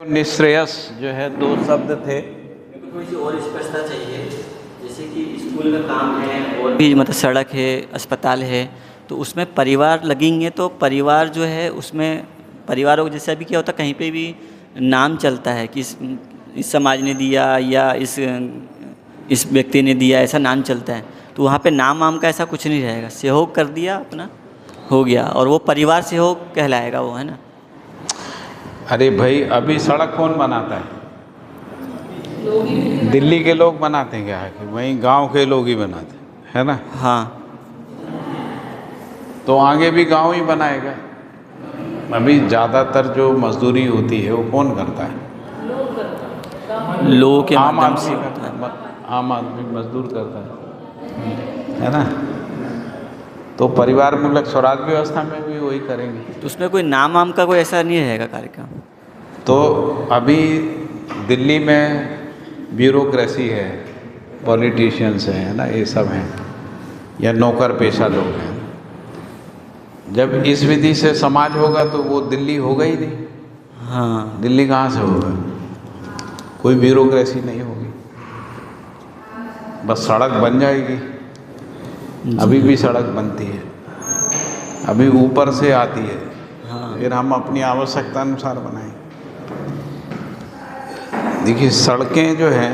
निश्रेयस जो है दो शब्द थे। थोड़ी सी और स्पष्टता चाहिए, जैसे कि स्कूल का काम है और भी मतलब सड़क है, अस्पताल है, तो उसमें परिवार लगेंगे तो परिवार जो है उसमें परिवारों को जैसे अभी क्या होता है कहीं पे भी नाम चलता है कि इस समाज ने दिया या इस व्यक्ति ने दिया, ऐसा नाम चलता है। तो वहाँ पे नाम वाम का ऐसा कुछ नहीं रहेगा, सहयोग कर दिया अपना हो गया, और वो परिवार सहयोग कहलाएगा वो, है ना। अरे भाई, अभी सड़क कौन बनाता है? दिल्ली के लोग बनाते हैं क्या है कि वहीं गांव के लोग ही बनाते हैं, है ना। हाँ, तो आगे भी गांव ही बनाएगा। अभी ज़्यादातर जो मजदूरी होती है वो कौन करता है? लोगों के आम माध्यम से आदमी होता है। करता है, आम आदमी मजदूर करता है ना। तो परिवार मूलक स्वराज व्यवस्था में भी वही करेंगे। तो उसमें कोई नाम वाम का कोई ऐसा नहीं रहेगा कार्यक्रम। तो अभी दिल्ली में ब्यूरोक्रेसी है, पॉलिटिशियंस हैं, है ना, ये सब हैं, या नौकर पेशा लोग हैं। जब इस विधि से समाज होगा तो वो दिल्ली होगा ही नहीं। हाँ, दिल्ली कहाँ से होगा? कोई ब्यूरोक्रेसी नहीं होगी, बस सड़क बन जाएगी। अभी भी सड़क बनती है, अभी ऊपर से आती है। हाँ, फिर हम अपनी आवश्यकता अनुसार बनाएं। देखिए, सड़कें जो हैं,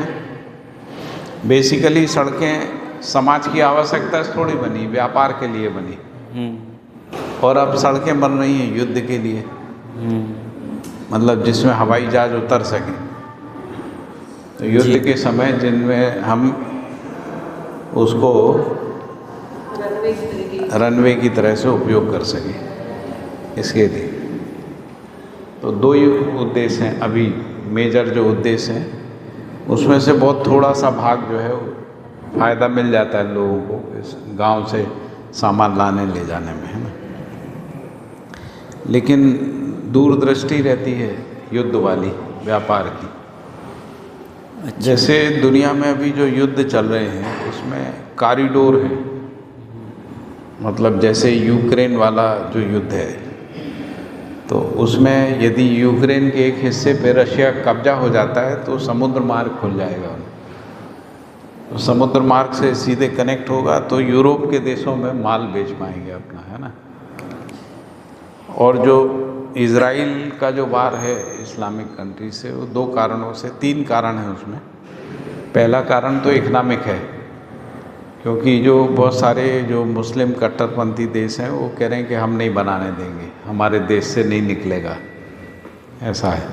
बेसिकली सड़कें समाज की आवश्यकता से थोड़ी बनी, व्यापार के लिए बनी। और अब सड़कें बन रही हैं युद्ध के लिए, मतलब जिसमें हवाई जहाज उतर सकें। तो युद्ध के समय जिनमें हम उसको रनवे की तरह से उपयोग कर सकें, इसके लिए। तो दो ही उद्देश्य हैं अभी, मेजर जो उद्देश्य हैं, उसमें से बहुत थोड़ा सा भाग जो है फ़ायदा मिल जाता है लोगों को इस गांव से सामान लाने ले जाने में, है ना। लेकिन दूरदृष्टि रहती है युद्ध वाली, व्यापार की। जैसे दुनिया में अभी जो युद्ध चल रहे हैं उसमें कॉरिडोर है, मतलब जैसे यूक्रेन वाला जो युद्ध है, तो उसमें यदि यूक्रेन के एक हिस्से पे रशिया कब्जा हो जाता है तो समुद्र मार्ग खुल जाएगा। तो समुद्र मार्ग से सीधे कनेक्ट होगा तो यूरोप के देशों में माल बेच पाएंगे अपना, है ना। और जो इज़राइल का जो वार है इस्लामिक कंट्री से, वो दो कारणों से, तीन कारण हैं उसमें। पहला कारण तो इकनॉमिक है, क्योंकि जो बहुत सारे जो मुस्लिम कट्टरपंथी देश हैं वो कह रहे हैं कि हम नहीं बनाने देंगे, हमारे देश से नहीं निकलेगा, ऐसा है।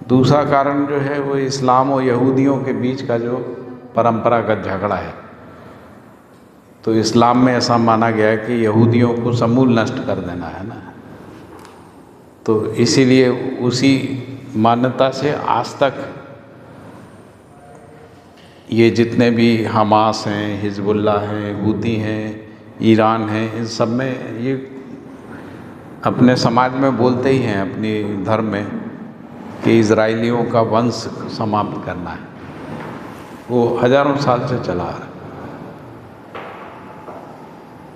दूसरा कारण जो है वो इस्लाम और यहूदियों के बीच का जो परंपरागत झगड़ा है। तो इस्लाम में ऐसा माना गया है कि यहूदियों को समूल नष्ट कर देना, है ना। तो इसीलिए उसी मान्यता से आज तक ये जितने भी हमास हैं, हिजबुल्ला हैं, हूती हैं, ईरान हैं, इन सब में ये अपने समाज में बोलते ही हैं, अपनी धर्म में, कि इजराइलियों का वंश समाप्त करना है। वो हजारों साल से चला आ रहा है।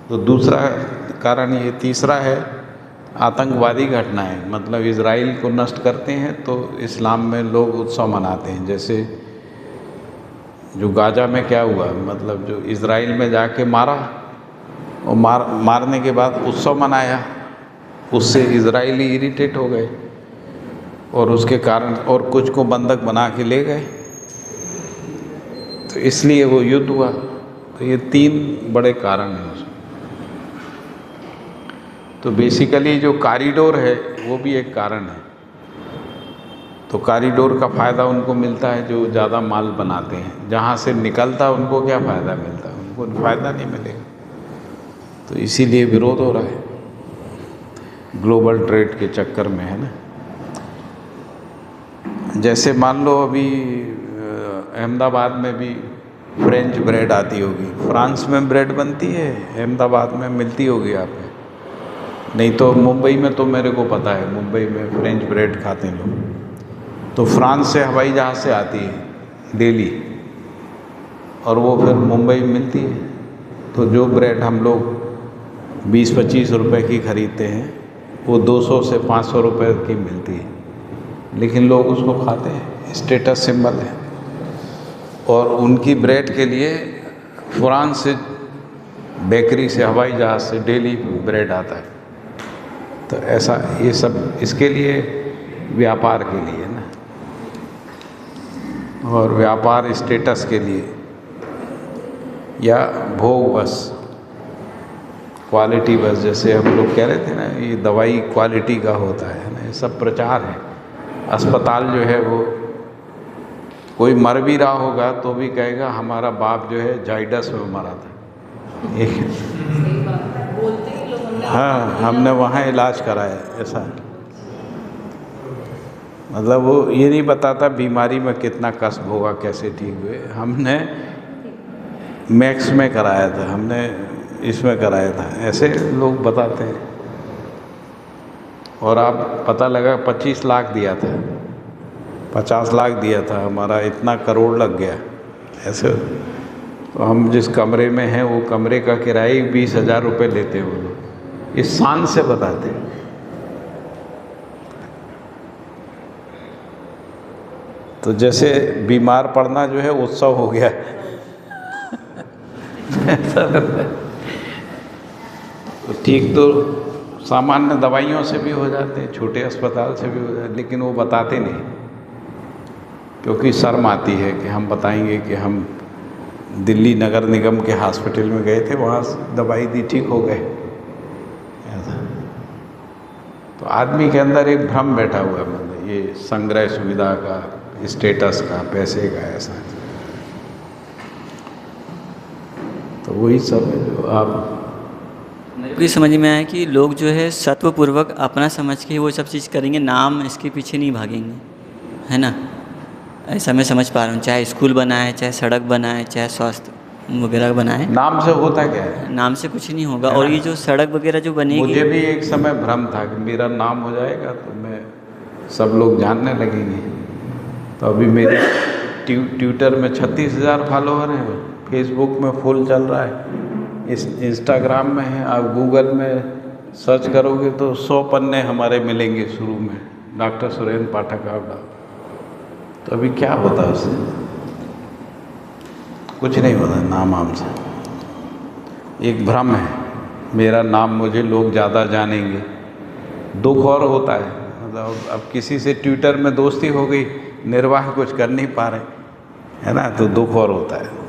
तो दूसरा कारण ये। तीसरा है आतंकवादी घटनाएं, मतलब इजराइल को नष्ट करते हैं तो इस्लाम में लोग उत्सव मनाते हैं। जैसे जो गाजा में क्या हुआ, मतलब जो इजराइल में जाके मारा और मारने के बाद उत्सव मनाया, उससे इजराइली इरिटेट हो गए और उसके कारण और कुछ को बंधक बना के ले गए, तो इसलिए वो युद्ध हुआ। तो ये तीन बड़े कारण हैं उसमें। तो बेसिकली जो कॉरिडोर है वो भी एक कारण है। तो कॉरिडोर का फ़ायदा उनको मिलता है जो ज़्यादा माल बनाते हैं। जहाँ से निकलता उनको क्या फ़ायदा मिलता है? उनको फ़ायदा नहीं मिलेगा। तो इसीलिए विरोध हो रहा है ग्लोबल ट्रेड के चक्कर में, है ना। जैसे मान लो अभी अहमदाबाद में भी फ्रेंच ब्रेड आती होगी, फ्रांस में ब्रेड बनती है, अहमदाबाद में मिलती होगी आपको। नहीं तो मुंबई में तो मेरे को पता है, मुंबई में फ्रेंच ब्रेड खाते हैं लोग। तो फ्रांस से हवाई जहाज़ से आती है डेली, और वो फिर मुंबई में मिलती है। तो जो ब्रेड हम लोग 20-25 रुपए की ख़रीदते हैं वो 200 से 500 रुपए की मिलती है। लेकिन लोग उसको खाते हैं, स्टेटस सिंबल है। और उनकी ब्रेड के लिए फ्रांस से बेकरी से, हवाई जहाज़ से डेली ब्रेड आता है। तो ऐसा ये सब इसके लिए व्यापार के लिए ना, और व्यापार स्टेटस के लिए या भोग बस, क्वालिटी बस, जैसे हम लोग कह रहे थे ना ये दवाई क्वालिटी का होता है ना, ये सब प्रचार है। अस्पताल जो है वो कोई मर भी रहा होगा तो भी कहेगा हमारा बाप जो है जाइडस में मरा था, हाँ हमने वहाँ इलाज कराया, ऐसा। मतलब वो ये नहीं बताता बीमारी में कितना कष्ट होगा, कैसे ठीक हुए। हमने मैक्स में कराया था, हमने इसमें कराया था, ऐसे लोग बताते हैं। और आप पता लगा 25 लाख दिया था, 50 लाख दिया था, हमारा इतना करोड़ लग गया, ऐसे। तो हम जिस कमरे में हैं वो कमरे का किराया 20,000 रुपये लेते हैं वो लोग, इस शान से बताते हैं। तो जैसे बीमार पड़ना जो है उत्सव हो गया तो ठीक तो सामान्य दवाइयों से भी हो जाते हैं, छोटे अस्पताल से भी हो जाते हैं, लेकिन वो बताते नहीं, क्योंकि शर्म आती है कि हम बताएंगे कि हम दिल्ली नगर निगम के हॉस्पिटल में गए थे, वहाँ दवाई दी, ठीक हो गए। ऐसा तो आदमी के अंदर एक भ्रम बैठा हुआ है, मतलब ये संग्रह सुविधा का, स्टेटस का, पैसे का, ऐसा। तो वही सब है जो आप मेरे को समझ में आया कि लोग जो है सत्वपूर्वक अपना समझ के वो सब चीज़ करेंगे, नाम इसके पीछे नहीं भागेंगे, है ना। ऐसा मैं समझ पा रहा हूँ, चाहे स्कूल बनाए, चाहे सड़क बनाए, चाहे स्वास्थ्य वगैरह बनाए, नाम से होता क्या है? नाम से कुछ नहीं होगा। और ये जो सड़क वगैरह जो बनेगी, मुझे भी एक समय भ्रम था कि मेरा नाम हो जाएगा तो मैं सब लोग जानने लगेंगे। तो अभी मेरे ट्विटर में 36,000 फॉलोअर हैं, फेसबुक में फुल चल रहा है, इंस्टाग्राम में है। आप गूगल में सर्च करोगे तो 100 पन्ने हमारे मिलेंगे शुरू में, डॉक्टर सुरेंद्र पाठक आवड़ा। तो अभी क्या होता है उससे? कुछ नहीं होता नाम आम से, एक भ्रम है, मेरा नाम मुझे लोग ज़्यादा जानेंगे। दुख और होता है, मतलब अब किसी से ट्विटर में दोस्ती हो गई, निर्वाह कुछ कर नहीं पा रहे, है ना, तो दुख और होता है।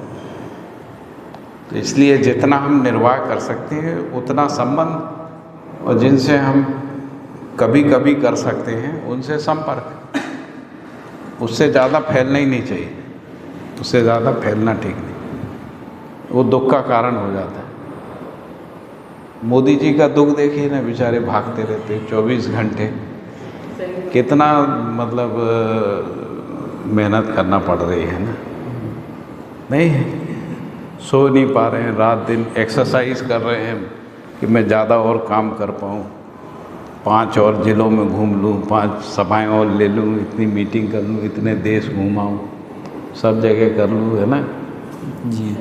तो इसलिए जितना हम निर्वाह कर सकते हैं उतना संबंध, और जिनसे हम कभी कभी कर सकते हैं उनसे संपर्क, उससे ज़्यादा फैलना ही नहीं चाहिए, उससे ज़्यादा फैलना ठीक नहीं, वो दुख का कारण हो जाता है। मोदी जी का दुख देखिए ना, बेचारे भागते रहते 24 घंटे, कितना मतलब मेहनत करना पड़ रही है ना, नहीं सो नहीं पा रहे हैं, रात दिन एक्सरसाइज कर रहे हैं कि मैं ज़्यादा और काम कर पाऊँ, 5 और ज़िलों में घूम लूँ, 5 सभाएं और ले लूँ, इतनी मीटिंग कर लूँ, इतने देश घूमाऊँ, सब जगह कर लूँ, है ना जी।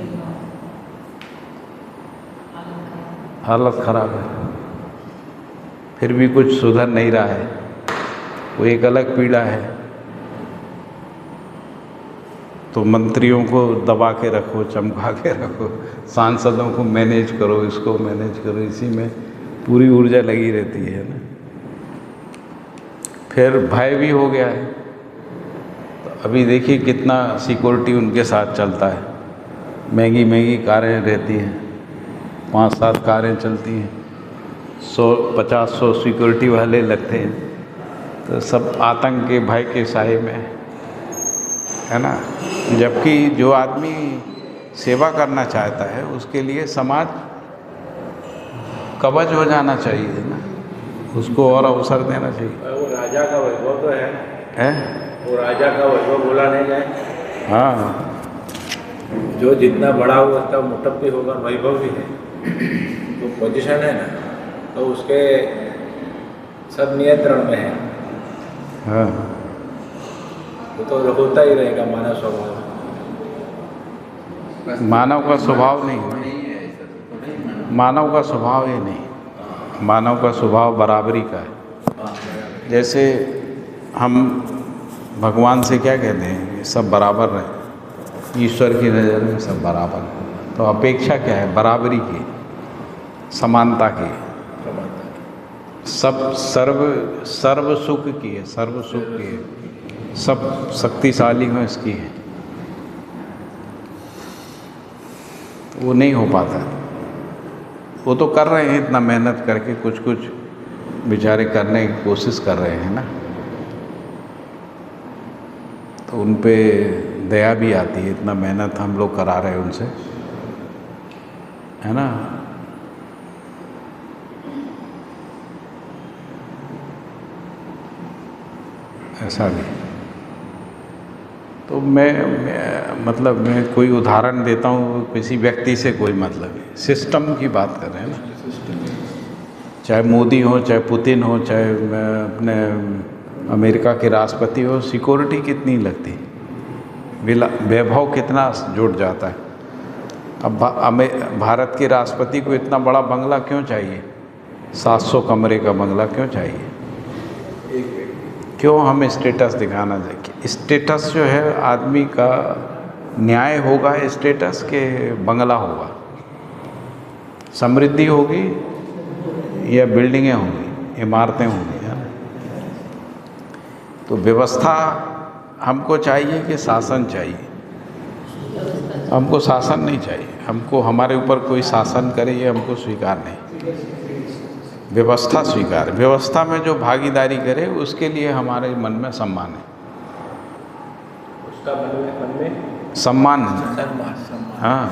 हालत ख़राब है, फिर भी कुछ सुधर नहीं रहा है, वो एक अलग पीड़ा है। तो मंत्रियों को दबा के रखो, चमका के रखो, सांसदों को मैनेज करो, इसको मैनेज करो, इसी में पूरी ऊर्जा लगी रहती है ना। फिर भय भी हो गया है, तो अभी देखिए कितना सिक्योरिटी उनके साथ चलता है, महंगी महंगी कारें रहती हैं, 5-7 कारें चलती हैं, 150-100 सिक्योरिटी वाले लगते हैं, तो सब आतंक के भय के साए में है ना। जबकि जो आदमी सेवा करना चाहता है उसके लिए समाज कवच हो जाना चाहिए ना, उसको और अवसर देना चाहिए। वो राजा का वैभव तो है, वो राजा का वैभव बोला नहीं जाए। हाँ, जो जितना बड़ा हो उसका मोटप भी होगा, वैभव भी है, तो पोजीशन है ना, तो उसके सब नियंत्रण में है। हाँ, वो तो होता ही रहेगा मानव स्वभाव। मानव का स्वभाव नहीं, मानव का स्वभाव ये नहीं, मानव का स्वभाव बराबरी का है। जैसे हम भगवान से क्या कहते हैं, सब बराबर है, ईश्वर की नज़र में सब बराबर है। तो अपेक्षा क्या है? बराबरी की, समानता की, सब सर्व सुख की है, सर्व सुख की है, सब शक्तिशाली हो इसकी है। वो नहीं हो पाता। वो तो कर रहे हैं इतना मेहनत करके, कुछ कुछ बेचारे करने की कोशिश कर रहे हैं ना, तो उन पे दया भी आती है, इतना मेहनत हम लोग करा रहे हैं उनसे, है ना। ऐसा भी। तो मैं कोई उदाहरण देता हूँ, किसी व्यक्ति से कोई मतलब नहीं, सिस्टम की बात कर रहे हैं ना। चाहे मोदी हो, चाहे पुतिन हो, चाहे अपने अमेरिका के राष्ट्रपति हो, सिक्योरिटी कितनी लगती, वैभव कितना जुट जाता है। अब भारत के राष्ट्रपति को इतना बड़ा बंगला क्यों चाहिए? 700 कमरे का बंगला क्यों चाहिए? क्यों हम स्टेटस दिखाना चाहिए? स्टेटस जो है आदमी का न्याय होगा, स्टेटस के बंगला होगा, समृद्धि होगी या बिल्डिंगें होंगी, इमारतें होंगी, है ना। तो व्यवस्था हमको चाहिए कि शासन चाहिए? हमको शासन नहीं चाहिए, हमको हमारे ऊपर कोई शासन करे ये हमको स्वीकार नहीं, व्यवस्था स्वीकार। व्यवस्था में जो भागीदारी करे उसके लिए हमारे मन में सम्मान है, उसका मन में सम्मान है। हाँ,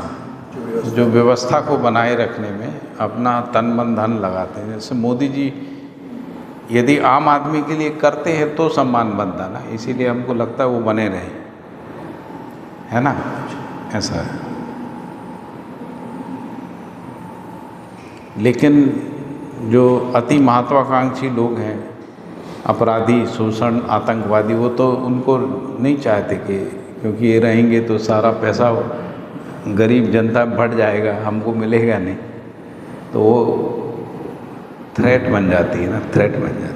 जो व्यवस्था को बनाए रखने में अपना तन मन धन लगाते हैं। जैसे मोदी जी यदि आम आदमी के लिए करते हैं तो सम्मान बनता ना, इसीलिए हमको लगता है वो बने रहे, है ना। ऐसा है। लेकिन जो अति महत्वाकांक्षी लोग हैं, अपराधी, शोषण, आतंकवादी, वो तो उनको नहीं चाहते कि क्योंकि ये रहेंगे तो सारा पैसा गरीब जनता बढ़ जाएगा, हमको मिलेगा नहीं, तो वो थ्रेट बन जाती है ना, थ्रेट बन जाती है।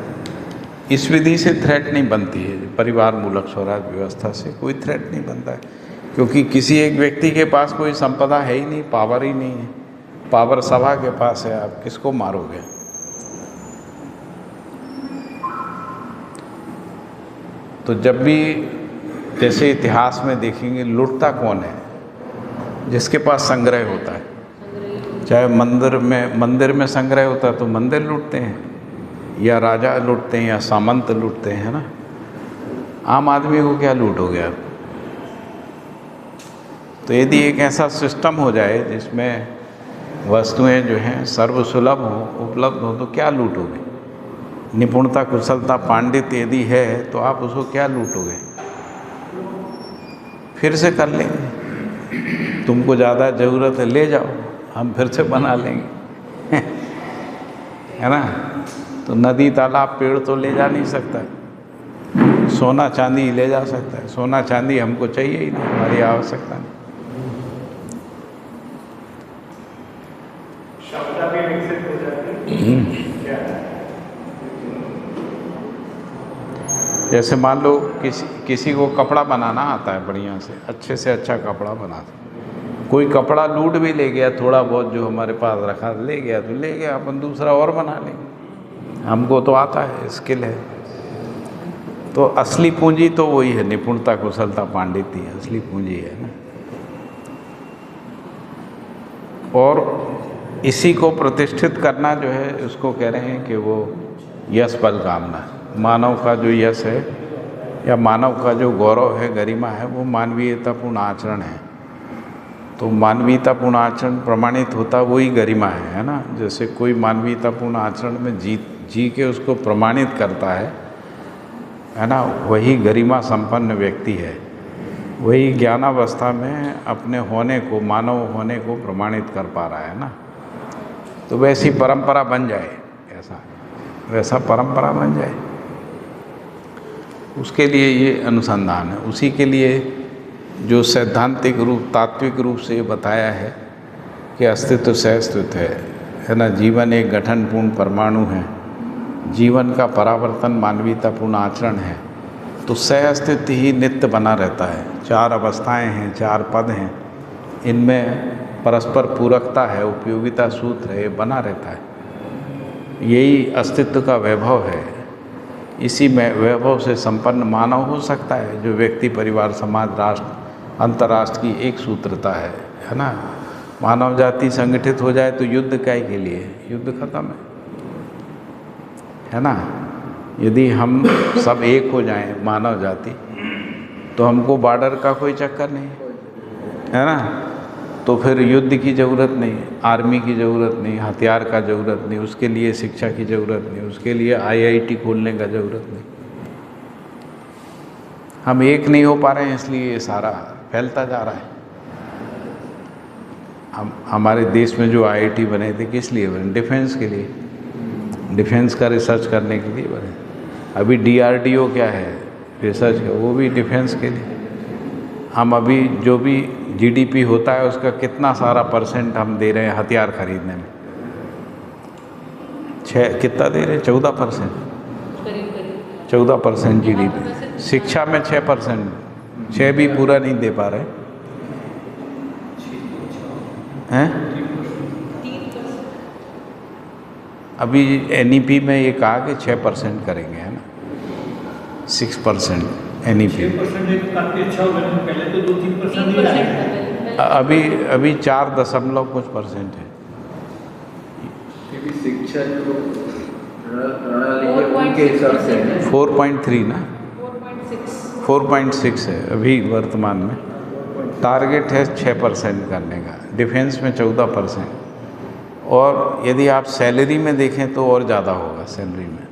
इस विधि से थ्रेट नहीं बनती है, परिवार मूलक स्वराज व्यवस्था से कोई थ्रेट नहीं बनता है, क्योंकि किसी एक व्यक्ति के पास कोई संपदा है ही नहीं, पावर ही नहीं है। पावर सभा के पास है, आप किसको मारोगे? तो जब भी जैसे इतिहास में देखेंगे, लूटता कौन है? जिसके पास संग्रह होता है। चाहे मंदिर में संग्रह होता है तो मंदिर लूटते हैं, या राजा लूटते हैं, या सामंत लूटते हैं, है ना। आम आदमी को क्या लूटोगे आप? तो यदि एक ऐसा सिस्टम हो जाए जिसमें वस्तुएं जो हैं सर्वसुलभ हो, उपलब्ध हो, तो क्या लूटोगे? निपुणता, कुशलता, पांडित्य यदि है तो आप उसको क्या लूटोगे? फिर से कर लेंगे, तुमको ज़्यादा ज़रूरत है ले जाओ, हम फिर से बना लेंगे है ना। तो नदी, तालाब, पेड़ तो ले जा नहीं सकता, सोना चांदी ले जा सकता है। सोना चांदी हमको चाहिए ही नहीं, हमारी आवश्यकता नहीं। क्षमता भी विकसित हो जाती है। जैसे मान लो किसी को कपड़ा बनाना आता है, बढ़िया से अच्छा कपड़ा बनाता, कोई कपड़ा लूट भी ले गया, थोड़ा बहुत जो हमारे पास रखा ले गया तो ले गया, अपन दूसरा और बना लेंगे, हमको तो आता है, स्किल है। तो असली पूंजी तो वही है, निपुणता, कुशलता, पांडित्य असली पूंजी है ना। और इसी को प्रतिष्ठित करना जो है, उसको कह रहे हैं कि वो यश बल कामना। मानव का जो यश है या मानव का जो गौरव है, गरिमा है, वो मानवीयतापूर्ण आचरण है। तो मानवीयतापूर्ण आचरण प्रमाणित होता वही गरिमा है ना। जैसे कोई मानवीयतापूर्ण आचरण में जी के उसको प्रमाणित करता है ना, वही गरिमा संपन्न व्यक्ति है, वही ज्ञानावस्था में अपने होने को, मानव होने को प्रमाणित कर पा रहा है ना। तो वैसी परंपरा बन जाए, वैसा परंपरा बन जाए, उसके लिए ये अनुसंधान है। उसी के लिए जो सैद्धांतिक रूप, तात्विक रूप से ये बताया है कि अस्तित्व से अस्तित्व है ना। जीवन एक गठनपूर्ण परमाणु है, जीवन का परावर्तन मानवीयतापूर्ण आचरण है। तो सह अस्तित्व ही नित्य बना रहता है। 4 अवस्थाएं हैं, 4 पद हैं, इनमें परस्पर पूरकता है, उपयोगिता सूत्र है, बना रहता है। यही अस्तित्व का वैभव है। इसी में वैभव से संपन्न मानव हो सकता है, जो व्यक्ति, परिवार, समाज, राष्ट्र, अंतर्राष्ट्र की एक सूत्रता है ना। मानव जाति संगठित हो जाए तो युद्ध काय के लिए? युद्ध खत्म है ना। यदि हम सब एक हो जाएं, मानव जाति, तो हमको बॉर्डर का कोई चक्कर नहीं है ना। तो फिर युद्ध की ज़रूरत नहीं, आर्मी की ज़रूरत नहीं, हथियार का ज़रूरत नहीं, उसके लिए शिक्षा की ज़रूरत नहीं, उसके लिए आईआईटी खोलने का ज़रूरत नहीं। हम एक नहीं हो पा रहे हैं, इसलिए ये सारा फैलता जा रहा है। हमारे देश में जो आईआईटी बने थे किस लिए बने? डिफेंस के लिए, डिफेंस का रिसर्च करने के लिए बने। अभी डीआरडीओ क्या है रिसर्च का, वो भी डिफेंस के लिए। हम अभी जो भी जीडीपी होता है उसका कितना सारा % हम दे रहे हैं हथियार खरीदने में? कितना दे रहे हैं? 14%। 14% जीडीपी। शिक्षा में 6%, 6 भी पूरा नहीं दे पा रहे हैं। अभी एनईपी में ये कहा कि 6% करेंगे, है ना, 6% एनईपी। 6% काफ़ी अच्छा होगा, पहले तो 2-3% ही आया। अभी 4% है। शिक्षा जो प्रणाली है उनके हिसाब से 4.3 ना, 4.6 है अभी वर्तमान में। टारगेट है 6% करने का, डिफेंस में 14%। और यदि आप सैलरी में देखें तो और ज़्यादा होगा सैलरी में,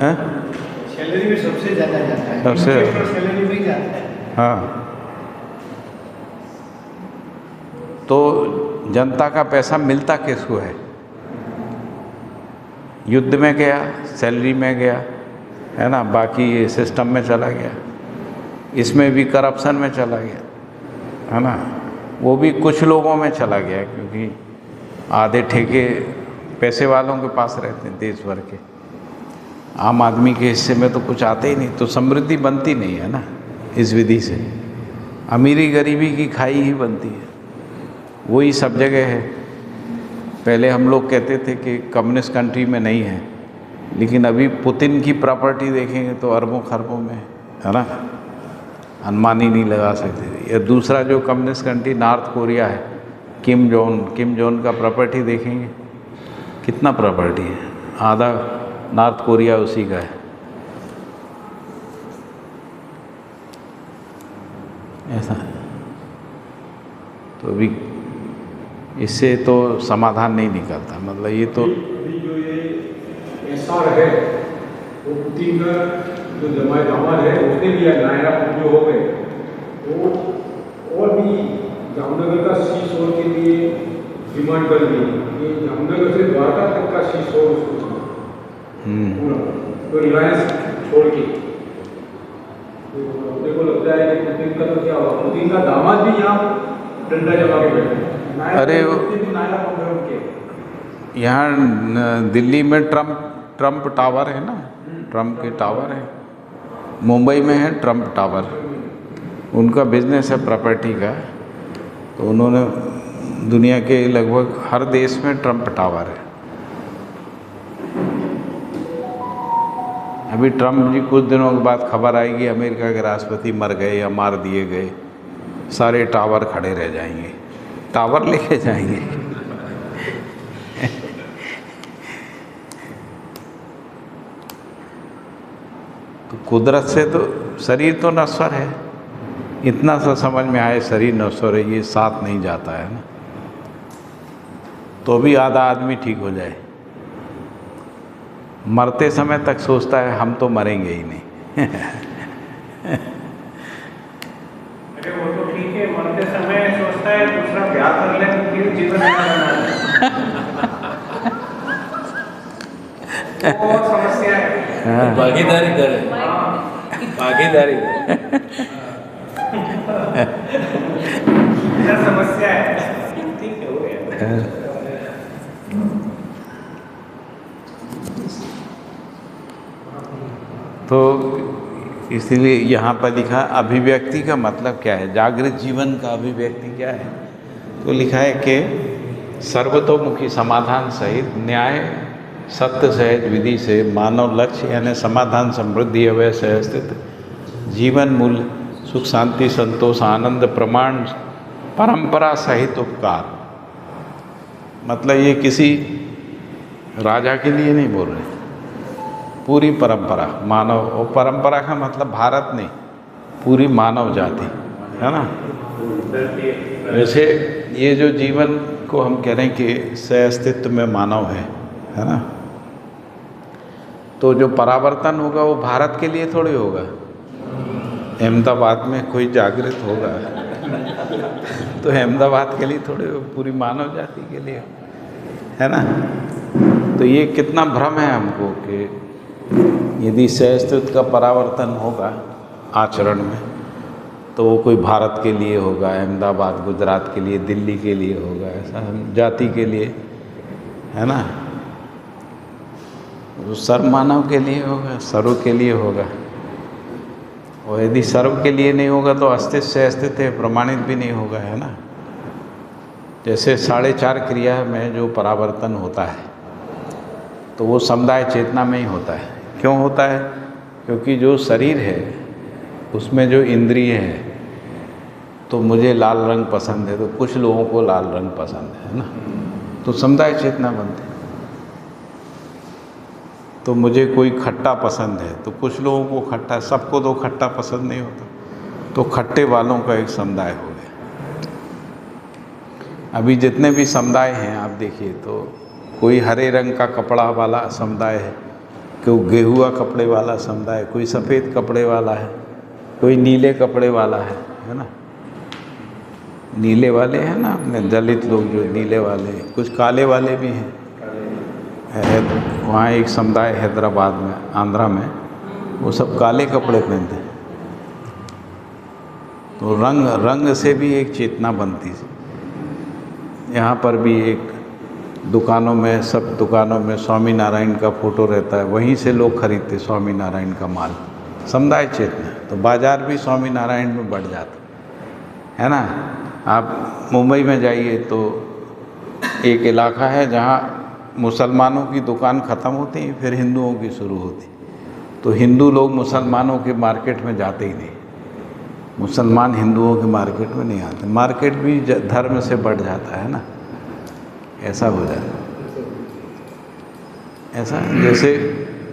हैं? सैलरी में सबसे ज़्यादा जाता है, सबसे सैलरी में ही जाता है। हाँ, तो जनता का पैसा मिलता किसको है? युद्ध में गया, सैलरी में गया, है ना, बाकी ये सिस्टम में चला गया, इसमें भी करप्शन में चला गया, है ना। वो भी कुछ लोगों में चला गया, क्योंकि आधे ठेके पैसे वालों के पास रहते हैं देश भर के। आम आदमी के हिस्से में तो कुछ आते ही नहीं, तो समृद्धि बनती नहीं है ना इस विधि से। अमीरी गरीबी की खाई ही बनती है, वही सब जगह है। पहले हम लोग कहते थे कि कम्युनिस्ट कंट्री में नहीं है, लेकिन अभी पुतिन की प्रॉपर्टी देखेंगे तो अरबों खरबों में, है ना, अनुमान ही नहीं लगा सकते। या दूसरा जो कम्युनिस्ट कंट्री नॉर्थ कोरिया है, किम जोन का प्रॉपर्टी देखेंगे, कितना प्रॉपर्टी है, आधा नॉर्थ कोरिया उसी का है। ऐसा है। तो अभी इससे तो समाधान नहीं निकलता, मतलब ये तो अभी जो ये एसआर है वो पुतिन का जो जमाए दामाद है उसने लिया, नायरा जो हो गए, वो और भी जामनगर का सी शोर के लिए डिमांड कर दी कि जामनगर से द्वारका तक का सी शोर उसको पूरा, तो रिलायंस छोड़ के। तो अपने को लगता है कि पुतिन का तो क्या हुआ, पुतिन का दामाद भी यहाँ डंडा जमा के बैठे। अरे यहाँ दिल्ली में ट्रम्प टावर है ना, ट्रम्प के टावर है, मुंबई में है ट्रम्प टावर, उनका बिजनेस है प्रॉपर्टी का। तो उन्होंने दुनिया के लगभग हर देश में ट्रम्प टावर है। अभी ट्रम्प जी कुछ दिनों के बाद खबर आएगी अमेरिका के राष्ट्रपति मर गए या मार दिए गए, सारे टावर खड़े रह जाएंगे, टावर लेके जाएंगे। तो कुदरत से तो शरीर तो नश्वर है, इतना सा समझ में आए शरीर नश्वर है, ये साथ नहीं जाता है ना। तो भी आधा आदमी ठीक हो जाए, मरते समय तक सोचता है हम तो मरेंगे ही नहीं। अरे वो तो ठीक है, मरते समय सोचता है दूसरा ब्याह कर ले तो फिर जीवन वो समस्या है। भागीदारी करें, भागीदारी समस्या है। ठीक है, हो गया। तो इसलिए यहाँ पर लिखा अभिव्यक्ति का मतलब क्या है, जागृत जीवन का अभिव्यक्ति क्या है। तो लिखा है कि सर्वतोमुखी समाधान सहित न्याय सत्य सहज विधि से मानव लक्ष्य यानी समाधान समृद्धि अवय से स्थित जीवन मूल्य सुख शांति संतोष आनंद प्रमाण परंपरा सहित उपकार। मतलब ये किसी राजा के लिए नहीं बोल रहे, पूरी परंपरा मानव, और परंपरा का मतलब भारत नहीं, पूरी मानव जाति है ना। वैसे ये जो जीवन को हम कह रहे हैं कि सह-अस्तित्व में मानव है ना, तो जो परावर्तन होगा वो भारत के लिए थोड़ी होगा। अहमदाबाद में कोई जागृत होगा तो अहमदाबाद के लिए थोड़े, पूरी मानव जाति के लिए है ना। तो ये कितना भ्रम है हमको कि यदि सह-अस्तित्व का परावर्तन होगा आचरण में तो वो कोई भारत के लिए होगा, अहमदाबाद गुजरात के लिए, दिल्ली के लिए होगा, ऐसा हम जाति के लिए है ना। वो सर्व मानव के लिए होगा, सर्व के लिए होगा। और यदि सर्व के लिए नहीं होगा तो अस्तित्व से अस्तित्व प्रमाणित भी नहीं होगा, है ना। जैसे 4.5 क्रिया में जो परावर्तन होता है तो वो समुदाय चेतना में ही होता है। क्यों होता है? क्योंकि जो शरीर है उसमें जो इंद्रिय है, तो मुझे लाल रंग पसंद है तो कुछ लोगों को लाल रंग पसंद है ना, तो समुदाय चेतना बनती है। तो मुझे कोई खट्टा पसंद है तो कुछ लोगों को खट्टा, सबको तो खट्टा पसंद नहीं होता, तो खट्टे वालों का एक समुदाय हो गया। अभी जितने भी समुदाय हैं आप देखिए, तो कोई हरे रंग का कपड़ा वाला समुदाय है, कोई गेहुआ कपड़े वाला समुदाय, कोई सफ़ेद कपड़े वाला है, कोई नीले कपड़े वाला है ना। नीले वाले हैं ना अपने दलित लोग जो नीले वाले, कुछ काले वाले भी हैं। वहाँ एक समुदाय हैदराबाद में, आंध्रा में, वो सब काले कपड़े पहनते हैं। तो रंग से भी एक चेतना बनती है। यहाँ पर भी एक दुकानों में, सब दुकानों में स्वामी नारायण का फ़ोटो रहता है, वहीं से लोग खरीदते स्वामी नारायण का माल। समुदाय चेतना, तो बाज़ार भी स्वामी नारायण में बढ़ जाता है ना। आप मुंबई में जाइए तो एक इलाका है जहाँ मुसलमानों की दुकान ख़त्म होती है, फिर हिंदुओं की शुरू होती। तो हिंदू लोग मुसलमानों के मार्केट में जाते ही नहीं, मुसलमान हिंदुओं के मार्केट में नहीं आते। मार्केट भी धर्म से बढ़ जाता है ना, ऐसा हो जाता है। ऐसा जैसे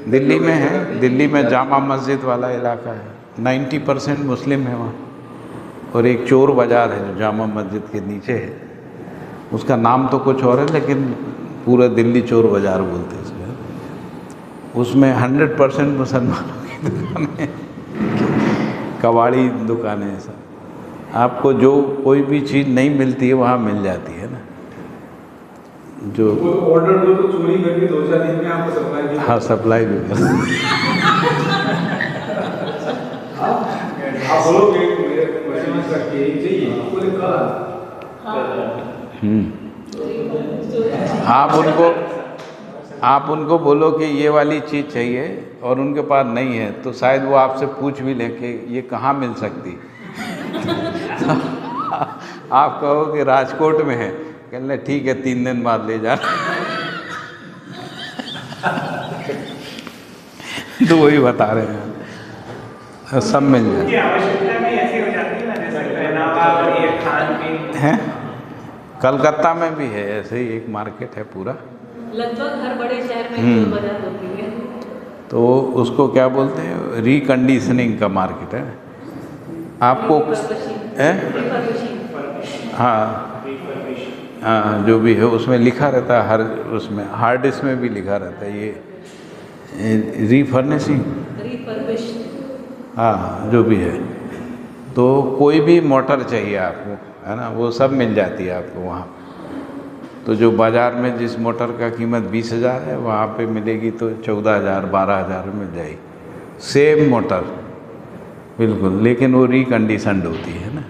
दिल्ली में है, दिल्ली में जामा मस्जिद वाला इलाका है, 90% मुस्लिम है वहाँ। और एक चोर बाज़ार है जो जामा मस्जिद के नीचे है, उसका नाम तो कुछ और है लेकिन पूरा दिल्ली चोर बाज़ार बोलते हैं उसमें 100% मुसलमानों की दुकानें, कबाड़ी दुकानें। ऐसा आपको जो कोई भी चीज़ नहीं मिलती है वहाँ मिल जाती है ना। जो ऑर्डर दो तो चोरी करके 2-4 दिन में आपको सप्लाई भी, हाँ सप्लाई भी कर आप बोलोगे मेरे मशीन का केक चाहिए, बोले कल आप उनको बोलो कि ये वाली चीज़ चाहिए और उनके पास नहीं है, तो शायद वो आपसे पूछ भी ले कि ये कहाँ मिल सकती आप कहो कि राजकोट में है, कहने ठीक है 3 दिन बाद ले जाना तो वही बता रहे हैं, सब मिल जाए। आवश्यकता भी ऐसी हो जाती है ना, जैसे पहनावा और ये खान-पीन हैं कलकत्ता में भी है ऐसे ही एक मार्केट है पूरा, लगभग हर बड़े शहर में चोर बाजार होती है। तो उसको क्या बोलते हैं, रिकंडीशनिंग का मार्केट है। आपको हाँ जो भी है उसमें लिखा रहता है, हर उसमें हार्ड डिस्क में भी लिखा रहता है ये रीफर्निशिंग, हाँ जो भी है। तो कोई भी मोटर चाहिए आपको, है ना, वो सब मिल जाती है आपको वहाँ। तो जो बाज़ार में जिस मोटर का कीमत 20,000 है, वहाँ पे मिलेगी तो 14,000 12,000 में मिल जाएगी, सेम मोटर बिल्कुल, लेकिन वो रिकंडीशनड होती है ना।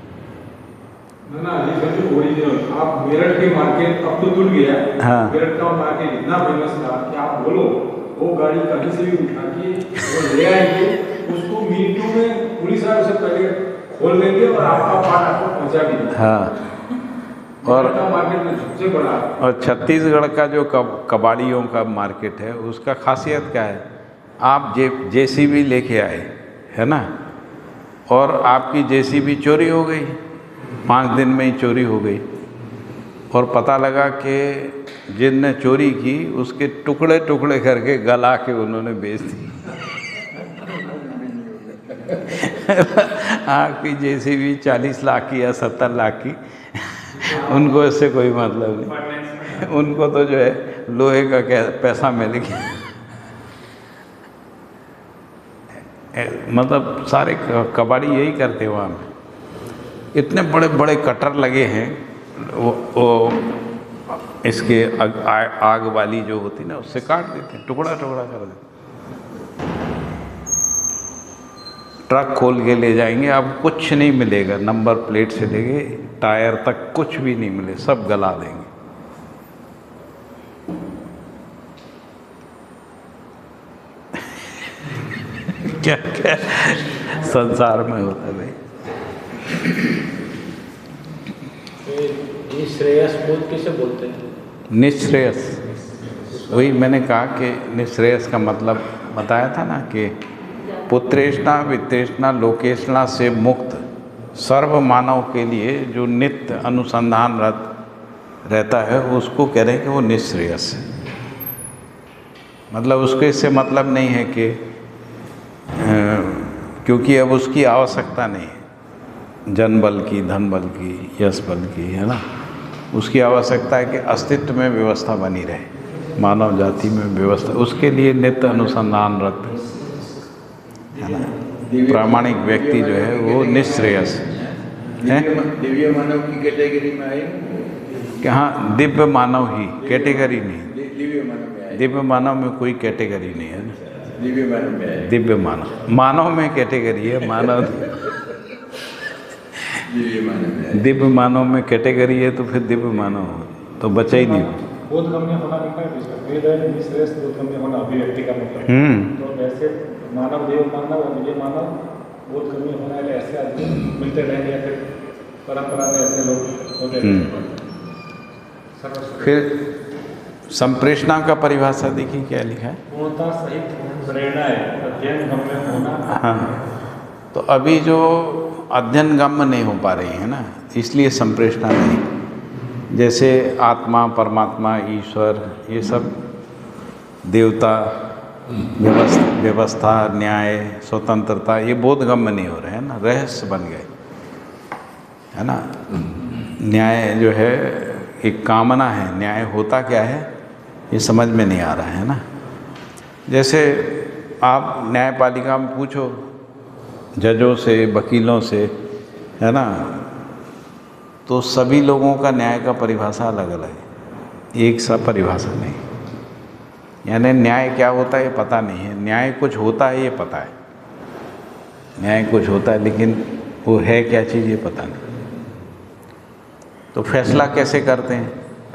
ना ये समझो ओरिजिनल। आप मेरठ के मार्केट अब तो जुड़ गया, हाँ। मेरठ का मार्केट इतना फेमस था कि आप बोलो वो गाड़ी कहीं से भी उठा के वो ले आएंगे, उसको मिनटों में पुलिस वाले से पहले खोल देंगे और आपका पान आपको पहुंचा भी देंगे। हाँ। और मार्केट में सबसे बड़ा और छत्तीसगढ़ का जो कबाड़ियों का मार्केट है उसका खासियत क्या है, आप जेसीबी लेके आए है ना, और आपकी जेसीबी चोरी हो गई, 5 दिन में ही चोरी हो गई, और पता लगा कि जिनने चोरी की उसके टुकड़े टुकड़े करके गला के उन्होंने बेच दी। आपकी जेसीबी 40 लाख की या 70 लाख की, उनको इससे कोई मतलब नहीं, उनको तो जो है लोहे का पैसा मिल गया। मतलब सारे कबाड़ी यही करते वहाँ में। इतने बड़े बड़े कटर लगे हैं, वो इसके आग वाली जो होती ना उससे काट देते हैं, टुकड़ा टुकड़ा कर देते हैं। ट्रक खोल के ले जाएंगे, अब कुछ नहीं मिलेगा, नंबर प्लेट से लेके टायर तक कुछ भी नहीं मिले, सब गला देंगे। क्या क्या संसार में होता है भाई। ये श्रेयस बोध किसे बोलते हैं? निःश्रेयस, वही मैंने कहा कि निःश्रेयस का मतलब बताया था ना कि पुत्रेष्णा वित्तेष्णा लोकेष्णा से मुक्त सर्व मानव के लिए जो नित्य अनुसंधानरत रहता है उसको कह रहे हैं कि वो निःश्रेयस है। मतलब उसके इससे मतलब नहीं है कि क्योंकि अब उसकी आवश्यकता नहीं है जन बल की, धन बल की, यश बल की, है ना। उसकी आवश्यकता है कि अस्तित्व में व्यवस्था बनी रहे, मानव जाति में व्यवस्था, उसके लिए नित्य अनुसंधानरत है ना प्रामाणिक व्यक्ति जो है वो निःश्रेयस है। दिव्य मानव की कैटेगरी में आए कि हाँ, दिव्य मानव ही, कैटेगरी नहीं। दिव्य मानव में आए, दिव्य मानव में कोई कैटेगरी नहीं है ना। दिव्य मानव में आए, दिव्य मानव में कैटेगरी है, मानव दिव्य मानव में आए। दिव्य मानव में कैटेगरी है तो फिर दिव्य मानव तो बचा ही नहीं। बोधगम्य होना लिखा है इसका, वेद है निःश्रेयस बोधगम्य होना अभिव्यक्ति का मतलब। तो वैसे मानव, देव मानव और दिव्य मानव बोधगम्य होना है, ऐसे आदमी मिलते रहेंगे या फिर परंपरा में ऐसे लोग होते हैं। फिर संप्रेषणा का परिभाषा देखिए क्या लिखा है। पूर्णता सहित प्रेरणा है, अध्ययन गम्य होना। हाँ, तो अभी जो अध्ययन गम्य नहीं हो पा रही है ना, इसलिए संप्रेषणा नहीं। जैसे आत्मा, परमात्मा, ईश्वर, ये सब देवता, व्यवस्था, न्याय, स्वतंत्रता, ये बोधगम्य नहीं हो रहे हैं ना, रहस्य बन गए है ना। न्याय जो है एक कामना है, न्याय होता क्या है ये समझ में नहीं आ रहा है ना। जैसे आप न्यायपालिका में पूछो जजों से, वकीलों से, है ना, तो सभी लोगों का न्याय का परिभाषा अलग अलग है, एक सा परिभाषा नहीं। यानी न्याय क्या होता है ये पता नहीं है, न्याय कुछ होता है ये पता है, न्याय कुछ होता है लेकिन वो है क्या चीज़ ये पता नहीं। तो फैसला कैसे करते हैं,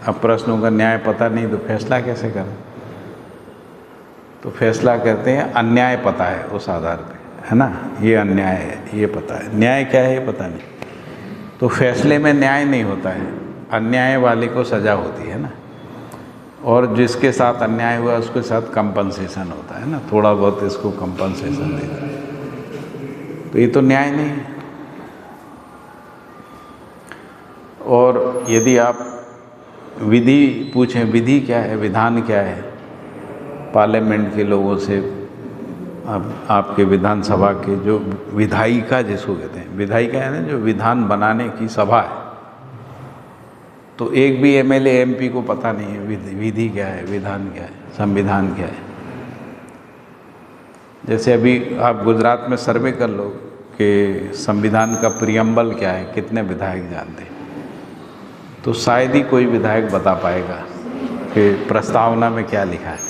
अब प्रश्नों का न्याय पता नहीं तो फैसला कैसे करें। तो फैसला करते हैं अन्याय पता है उस आधार पे, है ना, ये अन्याय है ये पता है, न्याय क्या है ये पता नहीं। तो फैसले में न्याय नहीं होता है, अन्याय वाले को सज़ा होती है ना, और जिसके साथ अन्याय हुआ उसके साथ कंपनसेशन होता है ना, थोड़ा बहुत इसको कंपनसेशन देता है। तो ये तो न्याय नहीं है। और यदि आप विधि पूछें, विधि क्या है, विधान क्या है, पार्लियामेंट के लोगों से, अब आपके विधानसभा के जो विधायिका जिसको कहते हैं, विधायिका है ना जो विधान बनाने की सभा है, तो एक भी एमएलए एमपी को पता नहीं है विधि क्या है, विधान क्या है, संविधान क्या है। जैसे अभी आप गुजरात में सर्वे कर लो कि संविधान का प्रियम्बल क्या है, कितने विधायक जानते हैं, तो शायद ही कोई विधायक बता पाएगा कि प्रस्तावना में क्या लिखा है।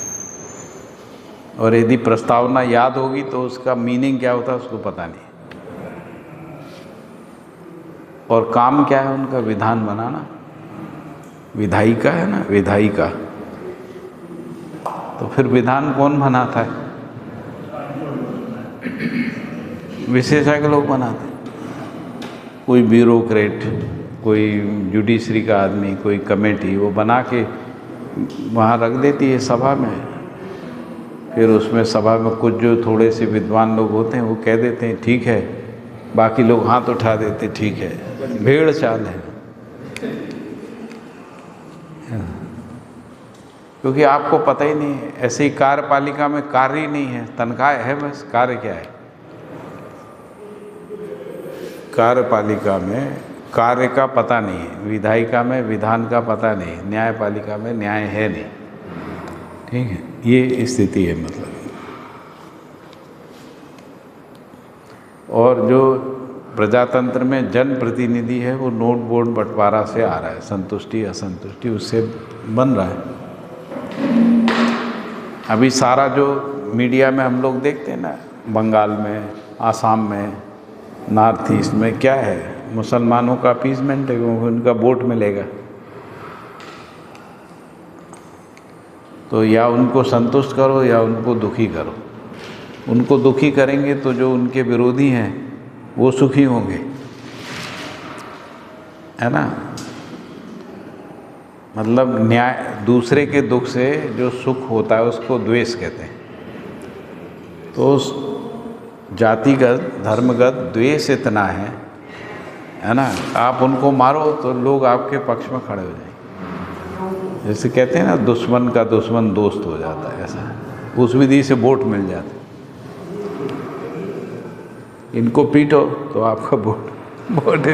और यदि प्रस्तावना याद होगी तो उसका मीनिंग क्या होता है उसको पता नहीं। और काम क्या है उनका, विधान बनाना। विधायिका है ना, विधायिका, तो फिर विधान कौन बनाता है? विशेषज्ञ लोग बनाते हैं। कोई ब्यूरोक्रेट, कोई जुडिशरी का आदमी, कोई कमेटी वो बना के वहाँ रख देती है सभा में। फिर उसमें सभा में कुछ जो थोड़े से विद्वान लोग होते हैं वो कह देते हैं ठीक है, बाकी लोग हाथ उठा देते ठीक है। भेड़ चाल है, क्योंकि आपको पता ही नहीं है। ऐसे ही कार्यपालिका में कार्य ही नहीं है, तनख्वाह है बस, कार्य क्या है? कार्यपालिका में कार्य का पता नहीं है, विधायिका में विधान का पता नहीं, न्यायपालिका में न्याय है नहीं। ठीक है, ये स्थिति है मतलब। और जो प्रजातंत्र में जनप्रतिनिधि है वो नोट बोर्ड बंटवारा से आ रहा है, संतुष्टि असंतुष्टि उससे बन रहा है। अभी सारा जो मीडिया में हम लोग देखते हैं ना, बंगाल में, आसाम में, नॉर्थ ईस्ट में क्या है? मुसलमानों का अपीसमेंट है, क्योंकि उनका वोट मिलेगा। तो या उनको संतुष्ट करो या उनको दुखी करो। उनको दुखी करेंगे तो जो उनके विरोधी हैं वो सुखी होंगे, है ना। मतलब न्याय, दूसरे के दुख से जो सुख होता है उसको द्वेष कहते हैं। तो उस जातिगत धर्मगत द्वेष इतना है ना। आप उनको मारो तो लोग आपके पक्ष में खड़े हो जाएंगे। जैसे कहते हैं ना, दुश्मन का दुश्मन दोस्त हो जाता है, ऐसा उस विधि से वोट मिल जाते। इनको पीटो तो आपका वोट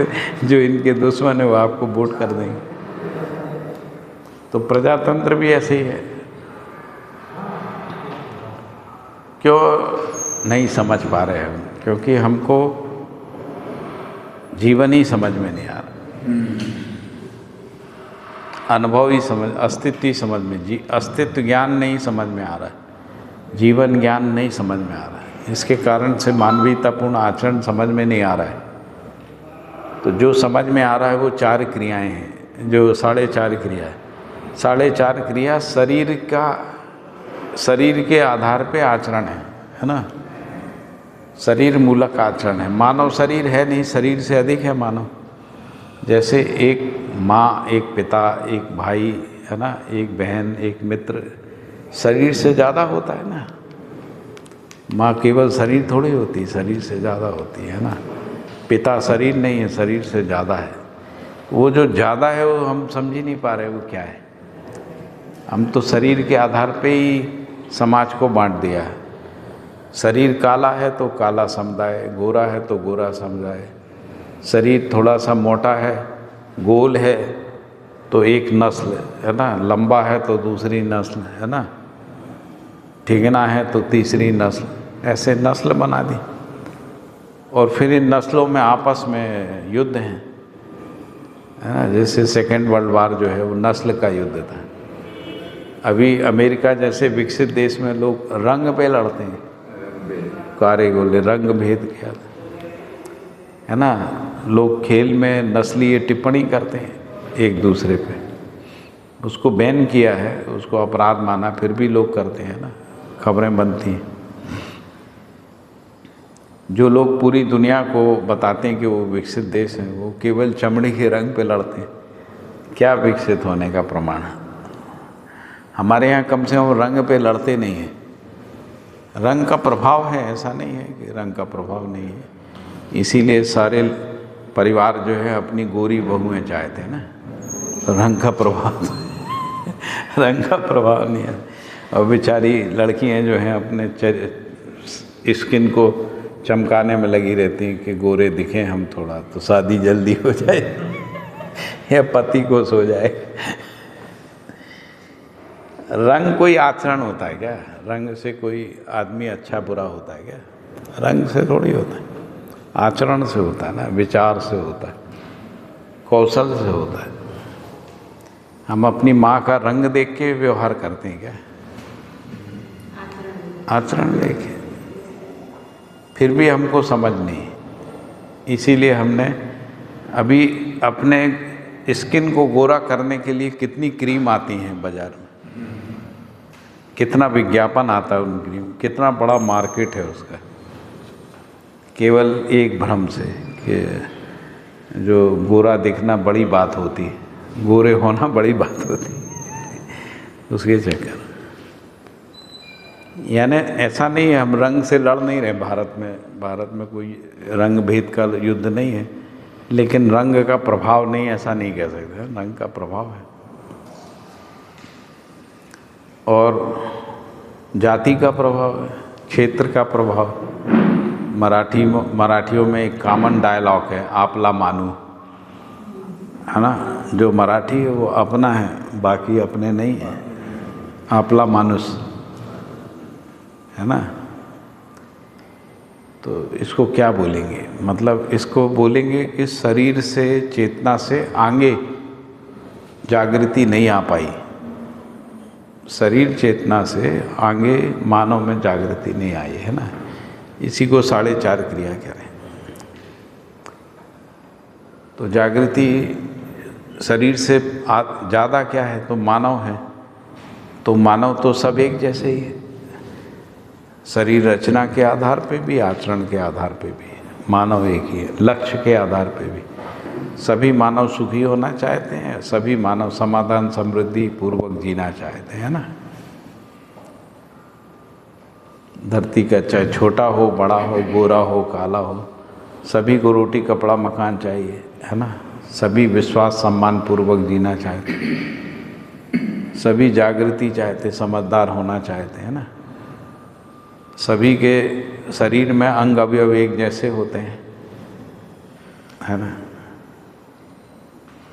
जो इनके दुश्मन है वो आपको वोट कर देंगे। तो प्रजातंत्र भी ऐसे ही है। क्यों नहीं समझ पा रहे हम? क्योंकि हमको जीवन ही समझ में नहीं आ रहा, अनुभव ही समझ, अस्तित्व ही समझ में, अस्तित्व ज्ञान नहीं समझ में आ रहा है, जीवन ज्ञान नहीं समझ में आ रहा है। इसके कारण से मानवीयतापूर्ण आचरण समझ में नहीं आ रहा है। तो जो समझ में आ रहा है वो 4 क्रियाएं हैं, जो 4.5 क्रिया है। 4.5 क्रिया शरीर के आधार पे आचरण है ना। शरीर मूलक आचरण है। मानव शरीर है नहीं, शरीर से अधिक है मानव। जैसे एक माँ, एक पिता, एक भाई, है ना, एक बहन, एक मित्र, शरीर से ज़्यादा होता है ना। माँ केवल शरीर थोड़ी होती है, शरीर से ज़्यादा होती है ना। पिता शरीर नहीं है, शरीर से ज़्यादा है। वो जो ज़्यादा है वो हम समझ ही नहीं पा रहे वो क्या है। हम तो शरीर के आधार पे ही समाज को बांट दिया है। शरीर काला है तो काला समुदाय, गोरा है तो गोरा समुदाय, शरीर थोड़ा सा मोटा है, गोल है तो एक नस्ल, है ना, लंबा है तो दूसरी नस्ल, है ना, ठिगना है तो तीसरी नस्ल, ऐसे नस्ल बना दी। और फिर इन नस्लों में आपस में युद्ध हैं, है ना। जैसे सेकेंड वर्ल्ड वार जो है वो नस्ल का युद्ध था। अभी अमेरिका जैसे विकसित देश में लोग रंग पे लड़ते हैं, कारे गोले, रंग भेद किया, है ना। लोग खेल में नस्लीय टिप्पणी करते हैं एक दूसरे पे, उसको बैन किया है, उसको अपराध माना, फिर भी लोग करते हैं ना, खबरें बनती हैं। जो लोग पूरी दुनिया को बताते हैं कि वो विकसित देश हैं, वो केवल चमड़ी के रंग पे लड़ते हैं। क्या विकसित होने का प्रमाण है? हमारे यहाँ कम से कम रंग पे लड़ते नहीं हैं। रंग का प्रभाव है, ऐसा नहीं है कि रंग का प्रभाव नहीं है। इसीलिए सारे परिवार जो है अपनी गोरी बहुएं चाहते हैं ना, तो रंग का प्रभाव रंग का प्रभाव नहीं है। और बेचारी लड़कियां जो हैं अपने स्किन को चमकाने में लगी रहती हैं कि गोरे दिखें हम थोड़ा, तो शादी जल्दी हो जाए या पति को सो जाए। रंग कोई आचरण होता है क्या? रंग से कोई आदमी अच्छा बुरा होता है क्या? रंग से थोड़ी होता है, आचरण से होता है ना, विचार से होता है, कौशल से होता है। हम अपनी माँ का रंग देख के व्यवहार करते हैं क्या? आचरण लेके। फिर भी हमको समझ नहीं, इसीलिए हमने अभी अपने स्किन को गोरा करने के लिए कितनी क्रीम आती हैं बाजार में, कितना विज्ञापन आता है उनकी, कितना बड़ा मार्केट है उसका, केवल एक भ्रम से कि जो गोरा दिखना बड़ी बात होती है, गोरे होना बड़ी बात होती है, उसके चक्कर। यानी ऐसा नहीं है, हम रंग से लड़ नहीं रहे भारत में कोई रंग भेद का युद्ध नहीं है, लेकिन रंग का प्रभाव नहीं, ऐसा नहीं कह सकते, रंग का प्रभाव है। और जाति का प्रभाव है, क्षेत्र का प्रभाव। मराठियों में एक कॉमन डायलॉग है, आपला मानू, है ना। जो मराठी है वो अपना है, बाकी अपने नहीं है, आपला मानुस, है ना। तो इसको क्या बोलेंगे, मतलब इसको बोलेंगे कि शरीर से, चेतना से आगे जागृति नहीं आ पाई, शरीर चेतना से आगे मानव में जागृति नहीं आई, है ना। इसी को 4.5 क्रिया कह रहे हैं। तो जागृति शरीर से ज़्यादा क्या है, तो मानव है। तो मानव तो सब एक जैसे ही है, शरीर रचना के आधार पे भी, आचरण के आधार पे भी मानव एक ही है, लक्ष्य के आधार पे भी। सभी मानव सुखी होना चाहते हैं, सभी मानव समाधान समृद्धि पूर्वक जीना चाहते हैं ना। धरती का चाहे छोटा हो, बड़ा हो, गोरा हो, काला हो, सभी को रोटी कपड़ा मकान चाहिए, है ना। सभी विश्वास सम्मान पूर्वक जीना चाहते हैं, सभी जागृति चाहते, समझदार होना चाहते हैं ना। सभी के शरीर में अंग अवयव एक जैसे होते हैं, है ना।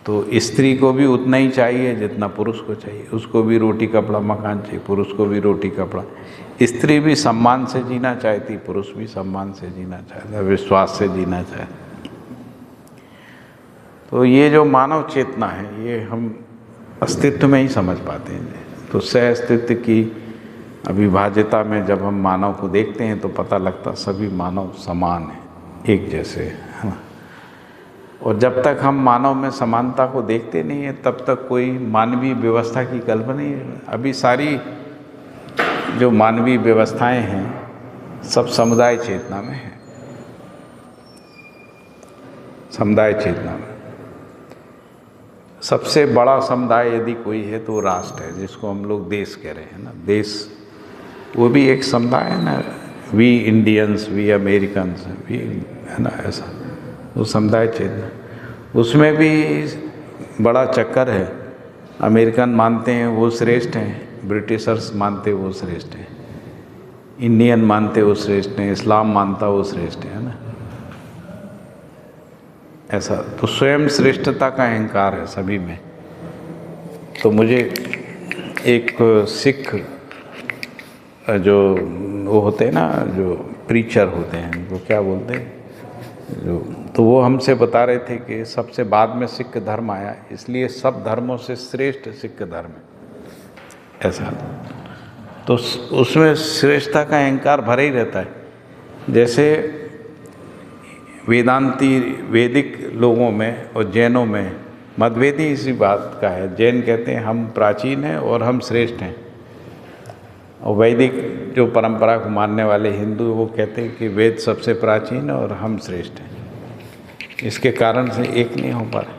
तो स्त्री को भी उतना ही चाहिए जितना पुरुष को चाहिए, उसको भी रोटी कपड़ा मकान चाहिए, पुरुष को भी रोटी कपड़ा। स्त्री भी सम्मान से जीना चाहती, पुरुष भी सम्मान से जीना चाहता, विश्वास से जीना चाहता। तो ये जो मानव चेतना है, ये हम अस्तित्व में ही समझ पाते हैं। तो सह अस्तित्व की अविभाज्यता में जब हम मानव को देखते हैं तो पता लगता सभी मानव समान हैं, एक जैसे, है ना। और जब तक हम मानव में समानता को देखते नहीं हैं तब तक कोई मानवीय व्यवस्था की कल्पना नहीं है। अभी सारी जो मानवीय व्यवस्थाएं हैं सब समुदाय चेतना में है, समुदाय चेतना में। सबसे बड़ा समुदाय यदि कोई है तो राष्ट्र है, जिसको हम लोग देश कह रहे हैं ना। देश वो भी एक समुदाय है ना, we Indians, we Americans, we, है ना, ऐसा वो समुदाय चेतना। उसमें भी बड़ा चक्कर है। अमेरिकन मानते हैं वो श्रेष्ठ हैं, ब्रिटिशर्स मानते वो श्रेष्ठ हैं, इंडियन मानते वो श्रेष्ठ हैं, इस्लाम मानता वो श्रेष्ठ है ना, ऐसा। तो स्वयं श्रेष्ठता का अहंकार है सभी में। तो मुझे एक सिख जो वो होते हैं ना, जो प्रीचर होते हैं, उनको क्या बोलते हैं, जो, तो वो हमसे बता रहे थे कि सबसे बाद में सिख धर्म आया, इसलिए सब धर्मों से श्रेष्ठ सिख धर्म है, ऐसा। तो उसमें श्रेष्ठता का अहंकार भरा ही रहता है। जैसे वेदांती वैदिक लोगों में और जैनों में, मतभेदी इसी बात का है। जैन कहते हैं हम प्राचीन हैं और हम श्रेष्ठ हैं, और वैदिक जो परंपरा को मानने वाले हिंदू वो कहते हैं कि वेद सबसे प्राचीन है और हम श्रेष्ठ हैं। इसके कारण से एक नहीं हो पा रहा,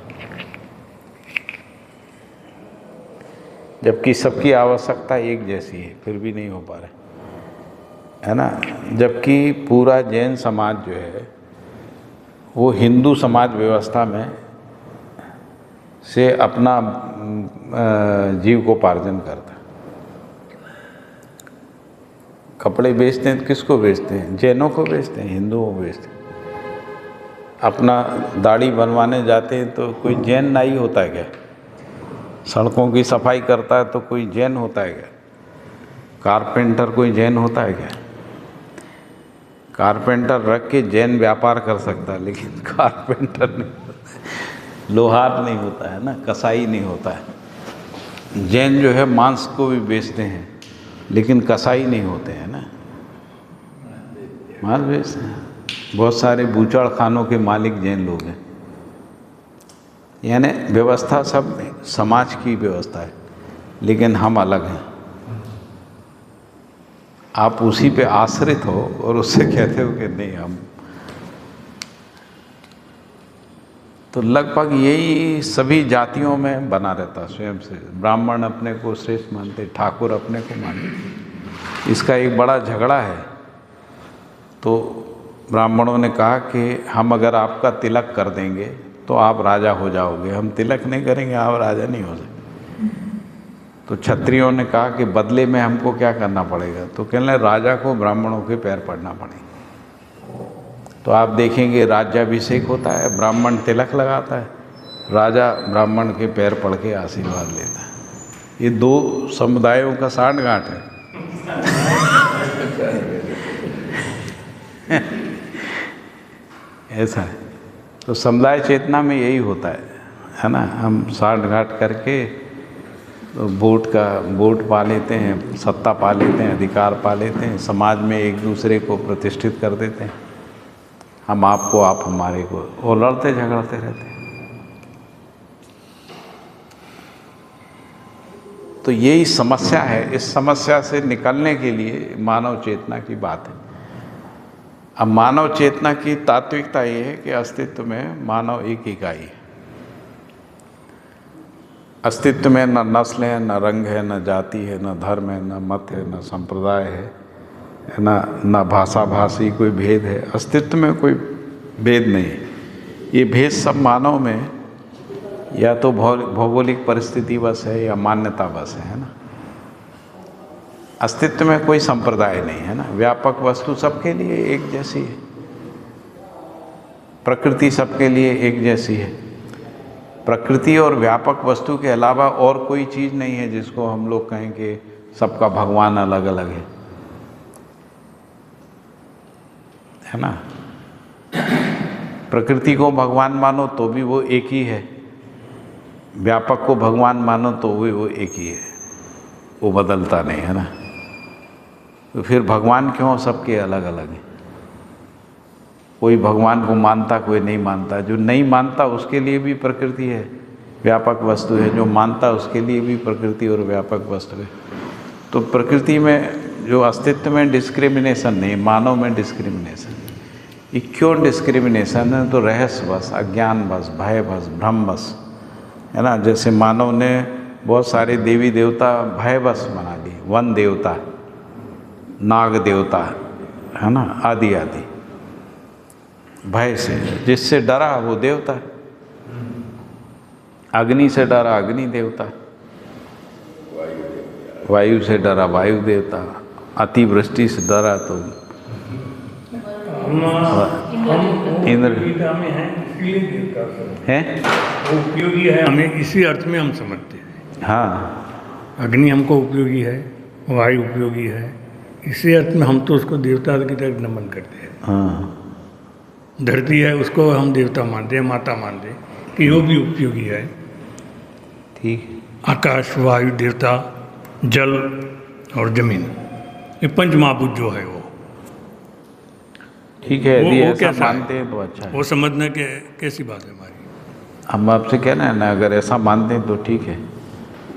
जबकि सबकी आवश्यकता एक जैसी है, फिर भी नहीं हो पा रहा, है ना। जबकि पूरा जैन समाज जो है वो हिंदू समाज व्यवस्था में से अपना जीविकोपार्जन करता है। कपड़े बेचते हैं तो किसको बेचते हैं, जैनों को बेचते हैं, हिंदुओं को बेचते हैं। अपना दाढ़ी बनवाने जाते हैं तो कोई जैन नाई होता है क्या? सड़कों की सफाई करता है तो कोई जैन होता है क्या? कारपेंटर कोई जैन होता है क्या? कारपेंटर रख के जैन व्यापार कर सकता है, लेकिन कारपेंटर नहीं होता है, लोहार नहीं होता है ना, कसाई नहीं होता है। जैन जो है मांस को भी बेचते हैं, लेकिन कसाई नहीं होते हैं ना, मांस बेचते हैं। बहुत सारे बूचड़ खानों के मालिक जैन लोग हैं। यानी व्यवस्था सब समाज की व्यवस्था है, लेकिन हम अलग हैं, आप उसी पे आश्रित हो और उससे कहते हो कि नहीं हम। तो लगभग यही सभी जातियों में बना रहता स्वयं से। ब्राह्मण अपने को श्रेष्ठ मानते, ठाकुर अपने को मानते। इसका एक बड़ा झगड़ा है। तो ब्राह्मणों ने कहा कि हम अगर आपका तिलक कर देंगे तो आप राजा हो जाओगे, हम तिलक नहीं करेंगे आप राजा नहीं हो सकते। तो क्षत्रियों ने कहा कि बदले में हमको क्या करना पड़ेगा? तो कहने लगे राजा को ब्राह्मणों के पैर पड़ना पड़ेगा। तो आप देखेंगे राज्याभिषेक होता है, ब्राह्मण तिलक लगाता है, राजा ब्राह्मण के पैर पड़ के आशीर्वाद लेता है। ये दो समुदायों का सांठगांठ है। ऐसा है। तो समुदाय चेतना में यही होता है ना। हम सांठगांठ करके वोट पा लेते हैं, सत्ता पा लेते हैं, अधिकार पा लेते हैं, समाज में एक दूसरे को प्रतिष्ठित कर देते हैं। हम आपको, आप हमारे को, और लड़ते झगड़ते रहते हैं। तो यही समस्या है। इस समस्या से निकलने के लिए मानव चेतना की बात है। अब मानव चेतना की तात्विकता ये है कि अस्तित्व में मानव एक इकाई है। अस्तित्व में न नस्ल है, न रंग है, न जाति है, न धर्म है, न मत है, न संप्रदाय है, न भाषा भाषी कोई भेद है। अस्तित्व में कोई भेद नहीं है। ये भेद सब मानव में या तो भौगोलिक परिस्थिति बस है या मान्यता बस है ना। अस्तित्व में कोई संप्रदाय नहीं है ना। व्यापक वस्तु सबके लिए एक जैसी है, प्रकृति सबके लिए एक जैसी है। प्रकृति और व्यापक वस्तु के अलावा और कोई चीज़ नहीं है जिसको हम लोग कहें कि सबका भगवान अलग अलग है ना। प्रकृति को भगवान मानो तो भी वो एक ही है, व्यापक को भगवान मानो तो भी वो एक ही है, वो बदलता नहीं है ना। तो फिर भगवान क्यों सबके अलग अलग हैं? कोई भगवान को मानता, कोई नहीं मानता। जो नहीं मानता उसके लिए भी प्रकृति है, व्यापक वस्तु है। जो मानता उसके लिए भी प्रकृति और व्यापक वस्तु है। तो प्रकृति में जो अस्तित्व में डिस्क्रिमिनेशन नहीं, मानव में डिस्क्रिमिनेशन। ये क्यों डिस्क्रिमिनेशन है? तो रहस्य बस, अज्ञान बस, भय बस, भ्रम बस है ना। जैसे मानव ने बहुत सारे देवी देवता भय बस बना लिए। वन देवता, नाग देवता है ना, आदि आदि, भय से। जिससे डरा वो देवता। अग्नि से डरा अग्नि देवता, वायु से डरा वायु देवता, अतिवृष्टि से डरा तो इंद्र में है, इसलिए देवता है। वो उपयोगी है हमें, इसी अर्थ में हम समझते हैं। हाँ, अग्नि हमको उपयोगी है, वायु उपयोगी है, इसी अर्थ में हम तो उसको देवता की तरफ नमन करते हैं। हाँ, धरती है उसको हम देवता मानते हैं, माता मानते हैं कि वो भी उपयोगी है। ठीक। आकाश, वायु देवता, जल और जमीन, ये पंच महाभूत जो है वो ठीक है। यदि वो ऐसा कैसा मानते हैं तो अच्छा है। वो समझना के कैसी बात है हमारी। हम आपसे कहना है ना, अगर ऐसा मानते हैं तो ठीक है।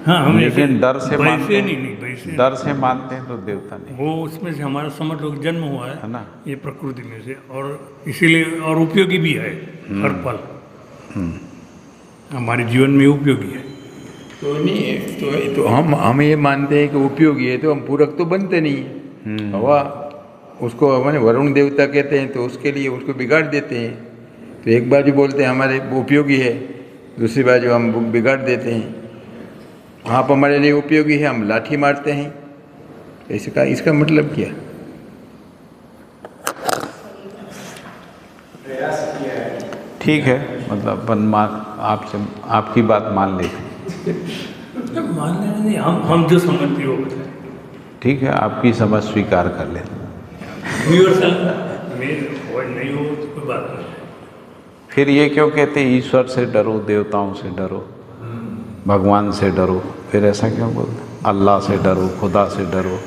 हाँ, हम लेकिन डर से मानते हैं, नहीं वैसे डर से मानते हैं तो देवता नहीं वो उसमें से हमारा समझ लो जन्म हुआ है ना। ये प्रकृति में से, और इसीलिए और उपयोगी भी है हर पल हमारे जीवन में उपयोगी है। तो नहीं है तो हम ये मानते हैं कि उपयोगी है, तो हम पूरक तो बनते नहीं है। हवा उसको हमारे वरुण देवता कहते हैं, तो उसके लिए उसको बिगाड़ देते हैं। तो एक बाजू बोलते हैं हमारे उपयोगी है, दूसरी बाजू हम बिगाड़ देते हैं। आप हमारे लिए उपयोगी है, हम लाठी मारते हैं। इसका मतलब क्या? ठीक है, मतलब अपन आपसे आपकी बात मान लेते हैं। मान लेना नहीं, हम जो समझते हो बताए। ठीक है, आपकी समझ स्वीकार कर लेते हैं। यूनिवर्सल में नहीं हो तो कोई बात नहीं। फिर ये क्यों कहते हैं ईश्वर से डरो, देवताओं से डरो, भगवान से डरो? फिर ऐसा क्यों बोलते? अल्लाह से डरो, खुदा से डरो।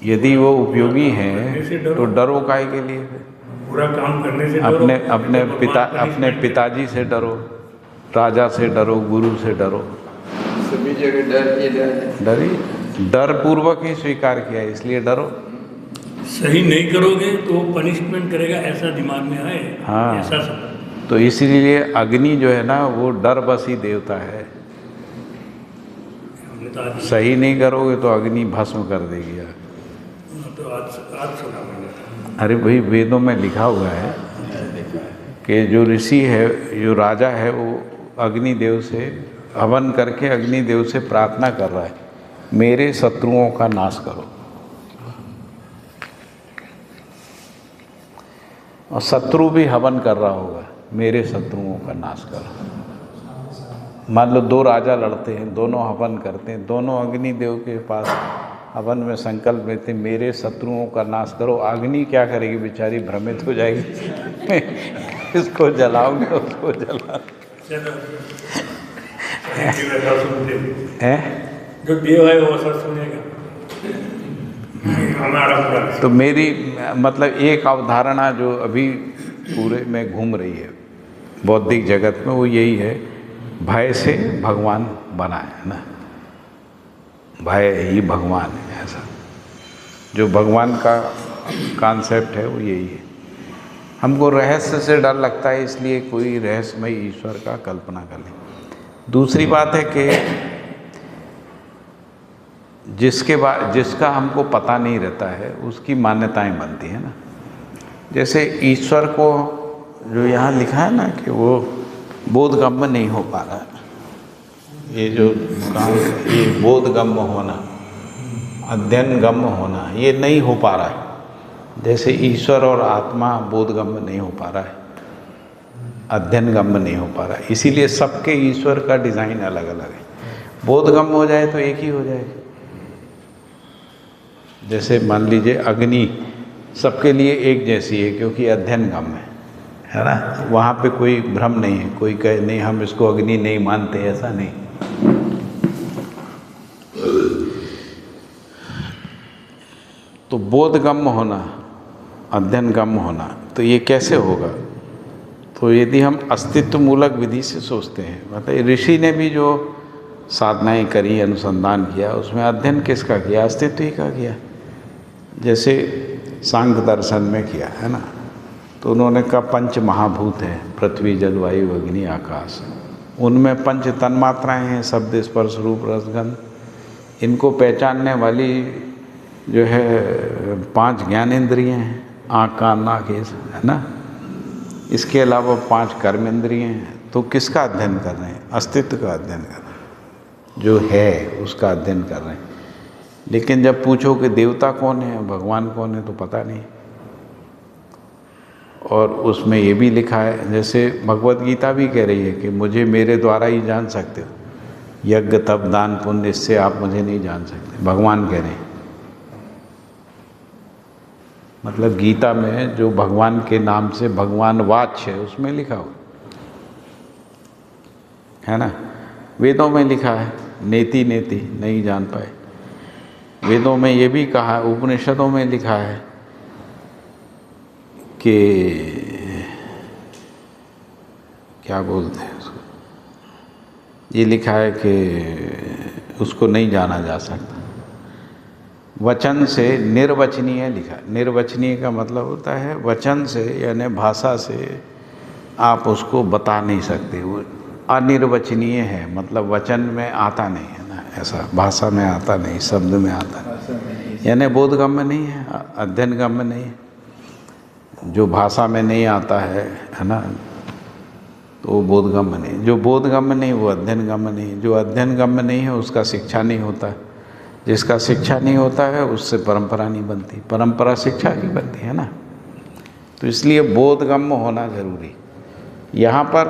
यदि वो उपयोगी हैं तो डरो काहे के लिए? पूरा काम करने से डरो। अपने पिताजी से डरो, राजा से डरो, गुरु से डरो। सभी जगह डर ही डर है। डर ही डर पूर्वक ही स्वीकार किया, इसलिए डरो। सही नहीं करोगे तो पनिशमेंट करेगा, ऐसा दिमाग में आए। हाँ। ऐसा समझ। तो इसीलिए अग्नि जो है ना वो डर बस ही देवता है। हमने तो आज सही नहीं करोगे तो अग्नि भस्म कर देगी। तो आज सुना मैंने। अरे भाई वेदों में लिखा हुआ है कि जो ऋषि है, जो राजा है, वो अग्निदेव से हवन करके अग्निदेव से प्रार्थना कर रहा है, मेरे शत्रुओं का नाश करो। और शत्रु भी हवन कर रहा होगा, मेरे शत्रुओं का नाश करो। मान लो दो राजा लड़ते हैं, दोनों हवन करते हैं, दोनों अग्निदेव के पास हवन में संकल्प लेते, मेरे शत्रुओं का नाश करो। अग्नि क्या करेगी बेचारी, भ्रमित हो जाएगी इसको जलाओगे उसको जलाओ है। जो देव है वो सब सुनेगा हमारा पूरा। तो मेरी मतलब एक अवधारणा जो अभी पूरे में घूम रही है बौद्धिक जगत में, वो यही है, भय से भगवान बना है ना, भय ही भगवान है। ऐसा जो भगवान का कॉन्सेप्ट है वो यही है। हमको रहस्य से डर लगता है, इसलिए कोई रहस्यमय ईश्वर का कल्पना कर लें। दूसरी बात है कि जिसका हमको पता नहीं रहता है उसकी मान्यताएं बनती हैं ना। जैसे ईश्वर को जो यहाँ लिखा है ना कि वो बोधगम्य नहीं हो पा रहा है, ये जो काम ये बोधगम्य होना, अध्ययनगम्य होना, ये नहीं हो पा रहा है। जैसे ईश्वर और आत्मा बोधगम्य नहीं हो पा रहा है, अध्ययनगम्य नहीं हो पा रहा है, इसीलिए सबके ईश्वर का डिज़ाइन अलग अलग है। बोधगम्य हो जाए तो एक ही हो जाए। जैसे मान लीजिए अग्नि सबके लिए एक जैसी है क्योंकि अध्ययनगम्य है ना, वहाँ पे कोई भ्रम नहीं है, कोई कहे नहीं हम इसको अग्नि नहीं मानते, ऐसा नहीं। तो बोधगम्य होना, अध्ययनगम्य होना, तो ये कैसे होगा? तो यदि हम अस्तित्व मूलक विधि से सोचते हैं, मतलब ऋषि ने भी जो साधनाएं करी, अनुसंधान किया, उसमें अध्ययन किसका किया? अस्तित्व ही का किया। जैसे सांख्य दर्शन में किया है ना, तो उन्होंने कहा पंच महाभूत है, पृथ्वी जल वायु अग्नि आकाश। उनमें पंच तन्मात्राएँ हैं, शब्द स्पर्श रूप रस गंध। इनको पहचानने वाली जो है 5 ज्ञानेंद्रियाँ हैं, आँख कान नाक ये है ना। इसके अलावा 5 कर्मेंद्रियाँ हैं। तो किसका अध्ययन कर रहे हैं? अस्तित्व का अध्ययन कर रहे हैं, जो है उसका अध्ययन कर रहे हैं। लेकिन जब पूछो कि देवता कौन है, भगवान कौन है, तो पता नहीं। और उसमें ये भी लिखा है, जैसे भगवत गीता भी कह रही है कि मुझे मेरे द्वारा ही जान सकते हो, यज्ञ तप दान पुण्य, इससे आप मुझे नहीं जान सकते, भगवान कह रहे हैं। मतलब गीता में जो भगवान के नाम से भगवान वाच्य है उसमें लिखा हो है ना। वेदों में लिखा है नेति नेति, नहीं जान पाए। वेदों में ये भी कहा है, उपनिषदों में लिखा है कि क्या बोलते हैं उसको, ये लिखा है कि उसको नहीं जाना जा सकता। वचन से निर्वचनीय लिखा। निर्वचनीय का मतलब होता है वचन से, यानी भाषा से आप उसको बता नहीं सकते। वो अनिर्वचनीय है, मतलब वचन में आता नहीं है ना, ऐसा भाषा में आता नहीं, शब्द में आता नहीं, यानी बोधगम्य नहीं है, अध्ययनगम्य नहीं है। जो भाषा में नहीं आता है ना, तो वो बोधगम्य नहीं। जो बोधगम्य नहीं वो अध्ययनगम्य नहीं। जो अध्ययनगम्य नहीं है उसका शिक्षा नहीं होता। जिसका शिक्षा नहीं होता है उससे परंपरा नहीं बनती, परंपरा शिक्षा की बनती है ना। तो इसलिए बोधगम्य होना जरूरी। यहाँ पर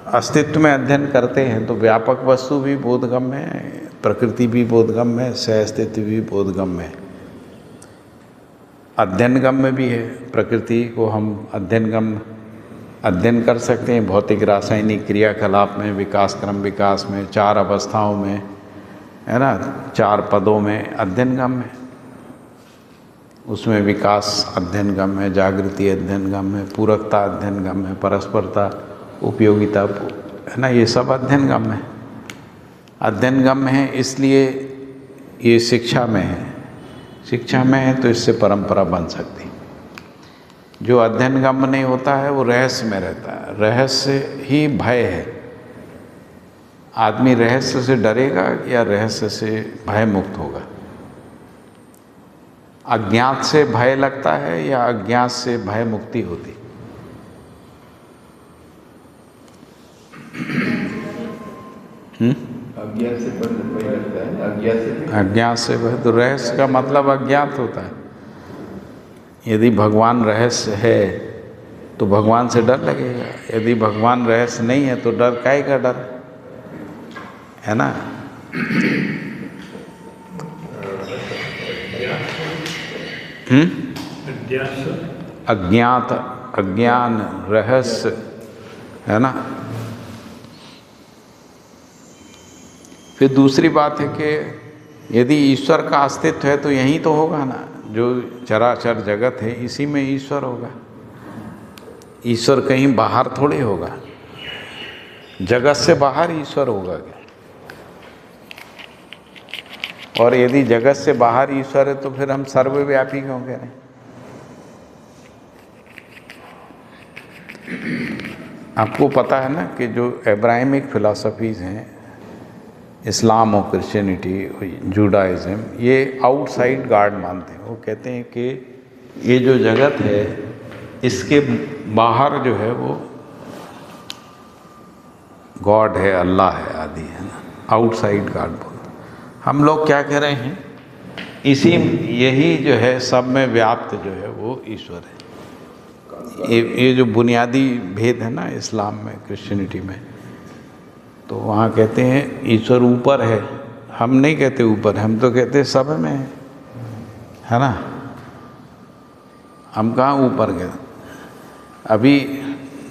अस्तित्व में अध्ययन करते हैं तो व्यापक वस्तु भी बोधगम्य है, प्रकृति भी बोधगम्य है, सह अस्तित्व भी बोधगम्य है। अध्ययनगम्य भी है, प्रकृति को हम अध्ययन कर सकते हैं भौतिक रासायनिक क्रियाकलाप में, विकास क्रम विकास में, 4 अवस्थाओं में, है ना, 4 पदों में अध्ययनगम्य है। उसमें विकास अध्ययनगम्य है, जागृति अध्ययनगम्य है, पूरकता अध्ययनगम्य है, परस्परता, उपयोगिता, है ना, ये सब अध्ययनगम्य है। अध्ययनगम्य है इसलिए ये शिक्षा में है, शिक्षा में है तो इससे परंपरा बन सकती। जो अध्ययन गम्य नहीं होता है वो रहस्य में रहता है, रहस्य ही भय है। आदमी रहस्य से डरेगा या रहस्य से भय मुक्त होगा? अज्ञात से भय लगता है या अज्ञात से भय मुक्ति होती? अज्ञात से भय लगता है, अज्ञात से भय, तो रहस्य का मतलब अज्ञात होता है। यदि भगवान रहस्य है तो भगवान से डर लगेगा, यदि भगवान रहस्य नहीं है तो डर काहे का डर है ना। अज्ञात, अज्ञान, रहस्य है ना। फिर दूसरी बात है कि यदि ईश्वर का अस्तित्व है तो यही तो होगा ना, जो चराचर जगत है इसी में ईश्वर होगा। ईश्वर कहीं बाहर थोड़ी होगा, जगत से बाहर ईश्वर होगा क्या? और यदि जगत से बाहर ईश्वर है तो फिर हम सर्वव्यापी क्यों कह रहे हैं? आपको पता है ना कि जो एब्राहिमिक फिलॉसफीज़ हैं, इस्लाम और क्रिश्चियनिटी, जूडाइज़म, ये आउटसाइड गॉड मानते हैं। वो कहते हैं कि ये जो जगत है इसके बाहर जो है वो गॉड है, अल्लाह है, आदि है ना, आउटसाइड गॉड बोलते। हम लोग क्या कह रहे हैं, यही जो है सब में व्याप्त जो है वो ईश्वर है। ये जो बुनियादी भेद है ना इस्लाम में, क्रिश्चियनिटी में, तो वहाँ कहते हैं ईश्वर ऊपर है। हम नहीं कहते ऊपर, हम तो कहते सब में है ना। हम कहाँ ऊपर गए? अभी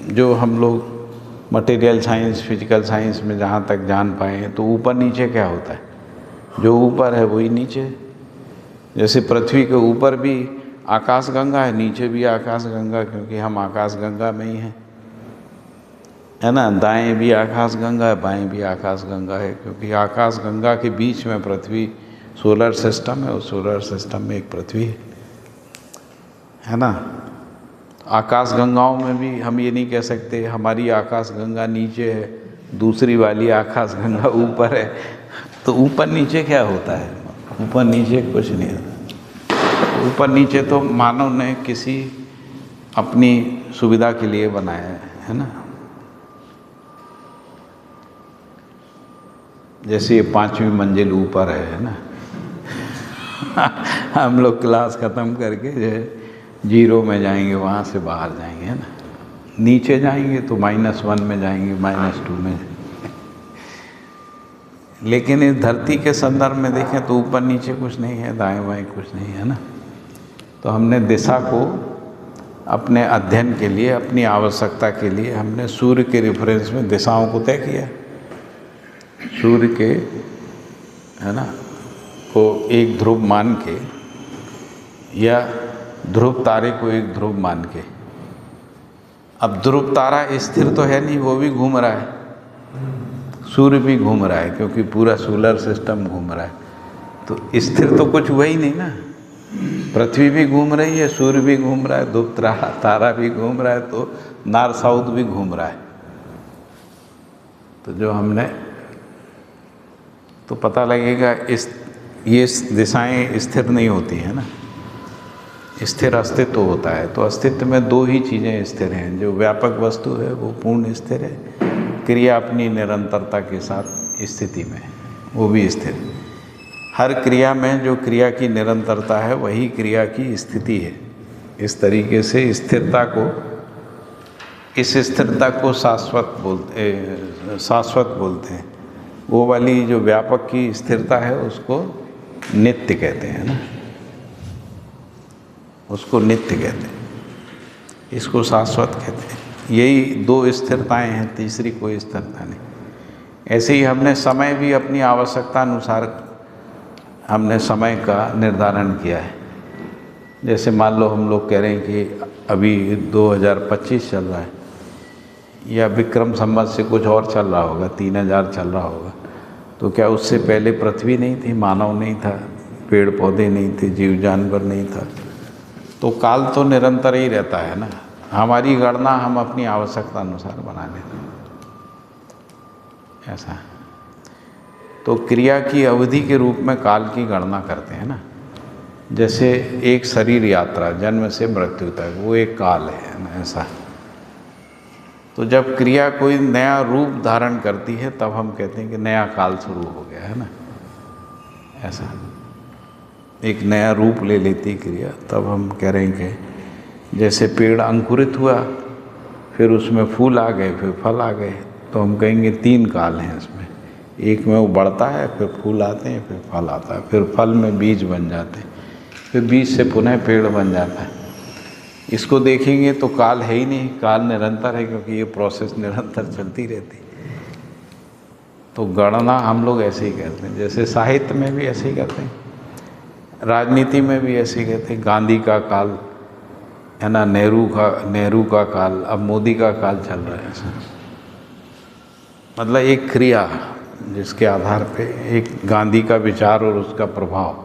जो हम लोग मटेरियल साइंस, फिजिकल साइंस में जहाँ तक जान पाए हैं, तो ऊपर नीचे क्या होता है? जो ऊपर है वही नीचे। जैसे पृथ्वी के ऊपर भी आकाश गंगा है, नीचे भी आकाश गंगा, क्योंकि हम आकाश गंगा में ही हैं, है ना। दाएं भी आकाश गंगा है, बाएं भी आकाश गंगा है, क्योंकि आकाश गंगा के बीच में पृथ्वी सोलर सिस्टम है, और सोलर सिस्टम में एक पृथ्वी है ना। आकाश गंगाओं में भी हम ये नहीं कह सकते हमारी आकाश गंगा नीचे है, दूसरी वाली आकाश गंगा ऊपर है। तो ऊपर नीचे क्या होता है? ऊपर नीचे कुछ नहीं होता। ऊपर नीचे तो मानव ने किसी अपनी सुविधा के लिए बनाया है ना। जैसे ये 5वीं मंजिल ऊपर है ना। हम लोग क्लास ख़त्म करके जो है 0 में जाएंगे, वहाँ से बाहर जाएंगे, है ना। नीचे जाएंगे तो -1 में जाएंगे, -2 में। लेकिन इस धरती के संदर्भ में देखें तो ऊपर नीचे कुछ नहीं है, दाएं बाएं कुछ नहीं है ना। तो हमने दिशा को अपने अध्ययन के लिए, अपनी आवश्यकता के लिए, हमने सूर्य के रेफरेंस में दिशाओं को तय किया। सूर्य के, है ना, को एक ध्रुव मान के, या ध्रुव तारे को एक ध्रुव मान के। अब ध्रुव तारा स्थिर तो है नहीं, वो भी घूम रहा है, सूर्य भी घूम रहा है, क्योंकि पूरा सोलर सिस्टम घूम रहा है। तो स्थिर तो कुछ हुआ ही नहीं ना। पृथ्वी भी घूम रही है, सूर्य भी घूम रहा है, ध्रुव तारा भी घूम रहा है, तो नॉर्थ साउथ भी घूम रहा है। तो जो हमने, तो पता लगेगा ये दिशाएं स्थिर नहीं होती है ना, स्थिर अस्तित्व होता है। तो अस्तित्व में 2 ही चीज़ें स्थिर हैं। जो व्यापक वस्तु है वो पूर्ण स्थिर है, क्रिया अपनी निरंतरता के साथ स्थिति में, वो भी स्थिर। हर क्रिया में जो क्रिया की निरंतरता है वही क्रिया की स्थिति है। इस तरीके से स्थिरता को, इस स्थिरता को शाश्वत बोलते हैं। वो वाली जो व्यापक की स्थिरता है उसको नित्य कहते हैं ना, उसको नित्य कहते हैं, इसको शाश्वत कहते हैं। यही 2 स्थिरताएं हैं, तीसरी कोई स्थिरता नहीं। ऐसे ही हमने समय भी अपनी आवश्यकता अनुसार हमने समय का निर्धारण किया है। जैसे मान लो हम लोग कह रहे हैं कि अभी 2025 चल रहा है, या विक्रम संवत से कुछ और चल रहा होगा, 3000 चल रहा होगा, तो तो क्या उससे पहले पृथ्वी नहीं थी, मानव नहीं था, पेड़ पौधे नहीं थे, जीव जानवर नहीं था? तो काल तो निरंतर ही रहता है ना। हमारी गणना हम अपनी आवश्यकता अनुसार बना लेते हैं, ऐसा है। तो क्रिया की अवधि के रूप में काल की गणना करते हैं ना। जैसे एक शरीर यात्रा जन्म से मृत्यु तक, वो एक काल है ना, ऐसा। तो जब क्रिया कोई नया रूप धारण करती है तब हम कहते हैं कि नया काल शुरू हो गया है ना, ऐसा। एक नया रूप ले लेती क्रिया, तब हम कह रहे हैं कि जैसे पेड़ अंकुरित हुआ, फिर उसमें फूल आ गए, फिर फल आ गए, तो हम कहेंगे 3 काल हैं इसमें। एक में वो बढ़ता है, फिर फूल आते हैं, फिर फल आता है, फिर फल में बीज बन जाते हैं, फिर बीज से पुनः पेड़ बन जाता है। इसको देखेंगे तो काल है ही नहीं, काल निरंतर है, क्योंकि ये प्रोसेस निरंतर चलती रहती। तो गणना हम लोग ऐसे ही करते हैं। जैसे साहित्य में भी ऐसे ही करते हैं, राजनीति में भी ऐसे ही कहते हैं। गांधी का काल है ना, नेहरू का काल, अब मोदी का काल चल रहा है, ऐसा। मतलब एक क्रिया जिसके आधार पे एक गांधी का विचार और उसका प्रभाव,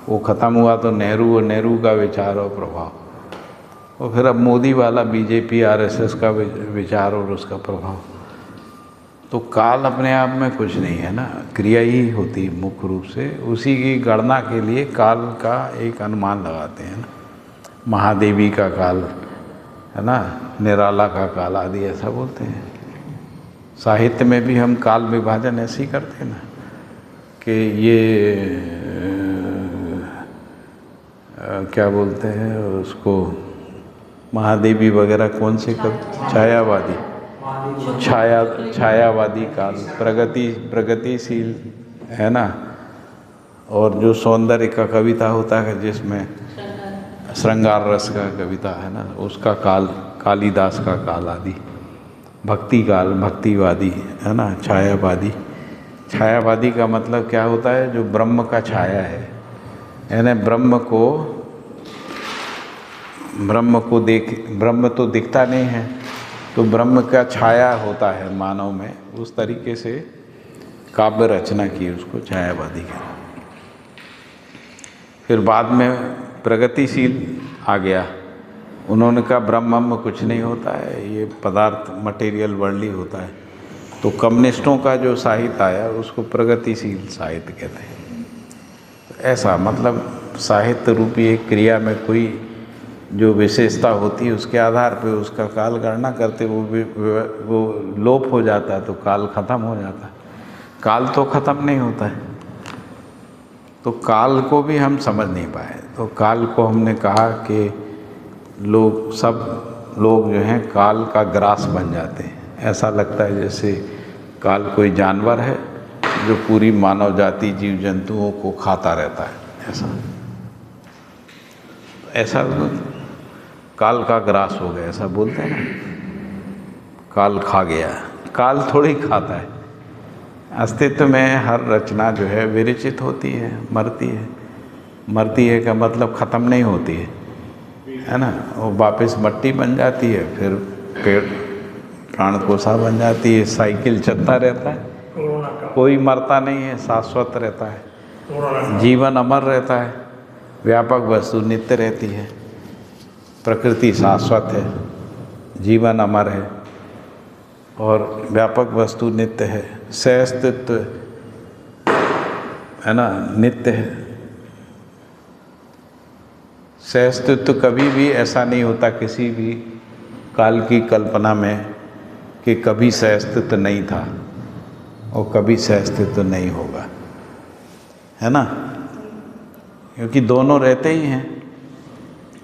वो ख़त्म हुआ तो नेहरू और नेहरू का विचार और प्रभाव, और फिर अब मोदी वाला बीजेपी आरएसएस का विचार और उसका प्रभाव। तो काल अपने आप में कुछ नहीं है ना, क्रिया ही होती है मुख्य रूप से। उसी की गणना के लिए काल का एक अनुमान लगाते हैं ना। महादेवी का काल है ना, निराला का काल आदि ऐसा बोलते हैं। साहित्य में भी हम काल विभाजन ऐसे ही करते हैं ना, कि ये क्या बोलते हैं उसको, महादेवी वगैरह कौन से छायावादी, छायावादी काल, प्रगतिशील है ना। और जो सौंदर्य का कविता होता है, जिसमें श्रृंगार रस का कविता है ना, उसका काल, कालिदास का काल आदि। भक्ति काल, भक्तिवादी है ना, छायावादी। छायावादी का मतलब क्या होता है? जो ब्रह्म का छाया है, यानी ब्रह्म तो दिखता नहीं है, तो ब्रह्म का छाया होता है मानव में, उस तरीके से काव्य रचना की, उसको छायावादी कहते हैं। फिर बाद में प्रगतिशील आ गया, उन्होंने कहा ब्रह्म में कुछ नहीं होता है, ये पदार्थ मटेरियल वर्ल्ड ही होता है। तो कम्युनिस्टों का जो साहित्य आया उसको प्रगतिशील साहित्य कहते हैं। ऐसा मतलब साहित्य रूपी एक क्रिया में कोई जो विशेषता होती है, उसके आधार पे उसका काल गणना करते वो लोप हो जाता है, तो काल खत्म हो जाता है। काल तो खत्म नहीं होता है, तो काल को भी हम समझ नहीं पाए। तो काल को हमने कहा कि सब लोग जो हैं काल का ग्रास बन जाते हैं। ऐसा लगता है जैसे काल कोई जानवर है जो पूरी मानव जाति, जीव जंतुओं को खाता रहता है, ऐसा काल का ग्रास हो गया, ऐसा बोलते हैं ना, काल खा गया। काल थोड़ी खाता है। अस्तित्व में हर रचना जो है विरचित होती है, मरती है। मरती है का मतलब ख़त्म नहीं होती है ना, वो वापस मट्टी बन जाती है, फिर पेड़ प्राण कोशा बन जाती है, साइकिल चलता रहता है। कोई मरता नहीं है, शाश्वत रहता है, जीवन अमर रहता है, व्यापक वस्तु नित्य रहती है, प्रकृति शाश्वत है, जीवन अमर है और व्यापक वस्तु नित्य है, सहअस्तित्व है ना, नित्य है। सहअस्तित्व कभी भी ऐसा नहीं होता किसी भी काल की कल्पना में कि कभी सहअस्तित्व नहीं था और कभी सहअस्तित्व नहीं होगा, है ना, क्योंकि दोनों रहते ही हैं।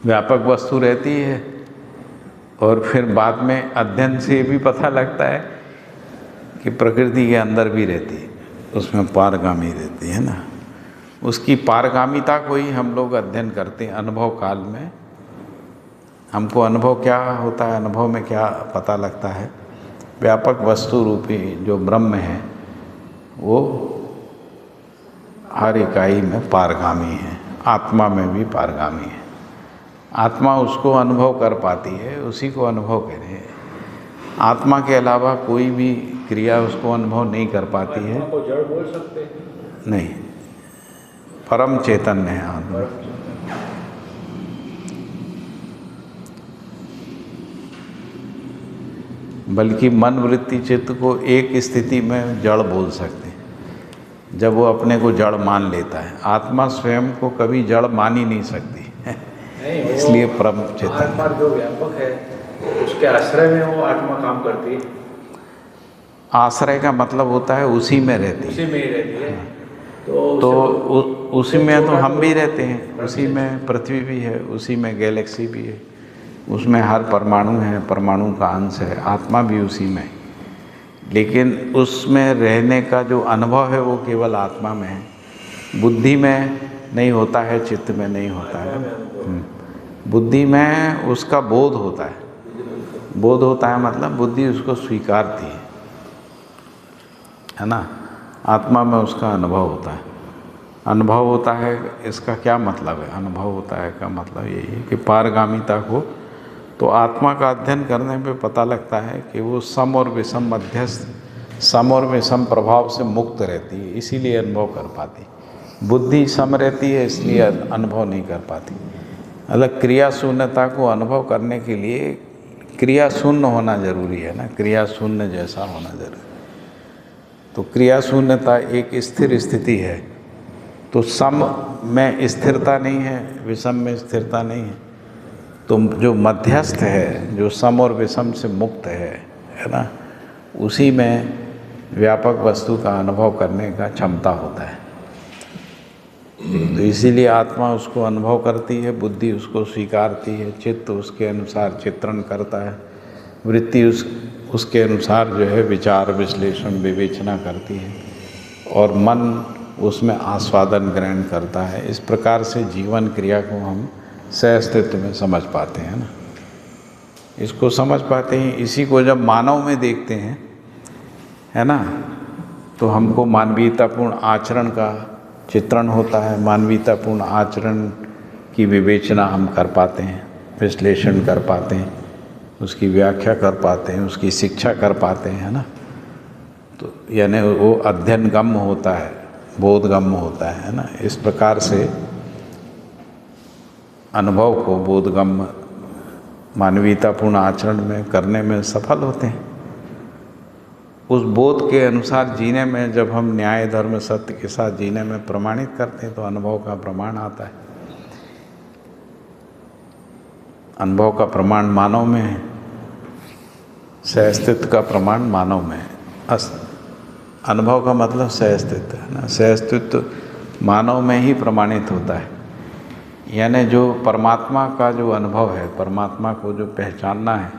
व्यापक वस्तु रहती है और फिर बाद में अध्ययन से भी पता लगता है कि प्रकृति के अंदर भी रहती है, उसमें पारगामी रहती है ना। उसकी पारगामिता को ही हम लोग अध्ययन करते हैं अनुभव काल में। हमको अनुभव क्या होता है, अनुभव में क्या पता लगता है? व्यापक वस्तु रूपी जो ब्रह्म है वो हर इकाई में पारगामी है, आत्मा में भी पारगामी है। आत्मा उसको अनुभव कर पाती है, उसी को अनुभव कह रहे हैं। आत्मा के अलावा कोई भी क्रिया उसको अनुभव नहीं कर पाती है। आत्मा को जड़ बोल सकते हैं? नहीं, परम चैतन्य है आत्मा। बल्कि मन वृत्ति चित्त को एक स्थिति में जड़ बोल सकते हैं, जब वो अपने को जड़ मान लेता है। आत्मा स्वयं को कभी जड़ मान ही नहीं सकती नहीं, इसलिए परम चैतन्य। आत्मा जो व्यापक है उसके आश्रय में वो आत्मा काम करती है। आश्रय का मतलब होता है उसी में रहती है। उसी में ही रहती है। तो उसी में तो हम भी रहते हैं, उसी में पृथ्वी भी है, उसी में गैलेक्सी भी है, उसमें हर परमाणु है, परमाणु का अंश है, आत्मा भी उसी में है। लेकिन उसमें रहने का जो अनुभव है वो केवल आत्मा में है, बुद्धि में नहीं होता है, चित्त में नहीं होता है। बुद्धि में उसका बोध होता है। बोध होता है मतलब बुद्धि उसको स्वीकारती है ना। आत्मा में उसका अनुभव होता है। अनुभव होता है, इसका क्या मतलब है? अनुभव होता है का मतलब यही है कि पारगामिता को, तो आत्मा का अध्ययन करने पे पता लगता है कि वो सम और विषम मध्यस्थ, सम और विषम प्रभाव से मुक्त रहती है, इसीलिए अनुभव कर पाती। बुद्धि सम रहती है इसलिए अनुभव नहीं कर पाती। अलग क्रिया शून्यता को अनुभव करने के लिए क्रिया शून्य होना जरूरी है ना, क्रिया शून्य जैसा होना जरूरी। तो क्रिया शून्यता एक स्थिर स्थिति है, तो सम में स्थिरता नहीं है, विषम में स्थिरता नहीं है। तो जो मध्यस्थ है, जो सम और विषम से मुक्त है ना, उसी में व्यापक वस्तु का अनुभव करने का क्षमता होता है। तो इसीलिए आत्मा उसको अनुभव करती है, बुद्धि उसको स्वीकारती है, चित्त उसके अनुसार चित्रण करता है, वृत्ति उसके अनुसार जो है विचार विश्लेषण विवेचना करती है, और मन उसमें आस्वादन ग्रहण करता है। इस प्रकार से जीवन क्रिया को हम सहअस्तित्व में समझ पाते हैं ना, इसको समझ पाते हैं। इसी को जब मानव में देखते हैं, है ना, तो हमको मानवीयतापूर्ण आचरण का चित्रण होता है। मानवीयतापूर्ण आचरण की विवेचना हम कर पाते हैं, विश्लेषण कर पाते हैं, उसकी व्याख्या कर पाते हैं, उसकी शिक्षा कर पाते हैं, है ना। तो यानी वो अध्ययन गम्य होता है, बोधगम्य होता है ना। इस प्रकार से अनुभव को बोधगम्य मानवीयतापूर्ण आचरण में करने में सफल होते हैं। उस बोध के अनुसार जीने में जब हम न्याय धर्म सत्य के साथ जीने में प्रमाणित करते हैं तो अनुभव का प्रमाण आता है। अनुभव का प्रमाण मानव में है, सहअस्तित्व का प्रमाण मानव में है। अनुभव का मतलब सहअस्तित्व है ना। सहअस्तित्व मानव में ही प्रमाणित होता है। यानी जो परमात्मा का जो अनुभव है, परमात्मा को जो पहचानना है,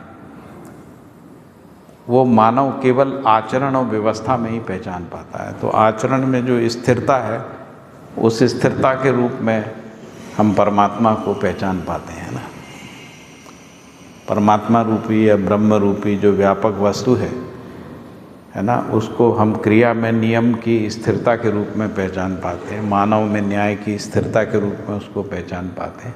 वो मानव केवल आचरण और व्यवस्था में ही पहचान पाता है। तो आचरण में जो स्थिरता है, उस स्थिरता के रूप में हम परमात्मा को पहचान पाते हैं ना। परमात्मा रूपी या ब्रह्म रूपी जो व्यापक वस्तु है ना, उसको हम क्रिया में नियम की स्थिरता के रूप में पहचान पाते हैं। मानव में न्याय की स्थिरता के रूप में उसको पहचान पाते हैं।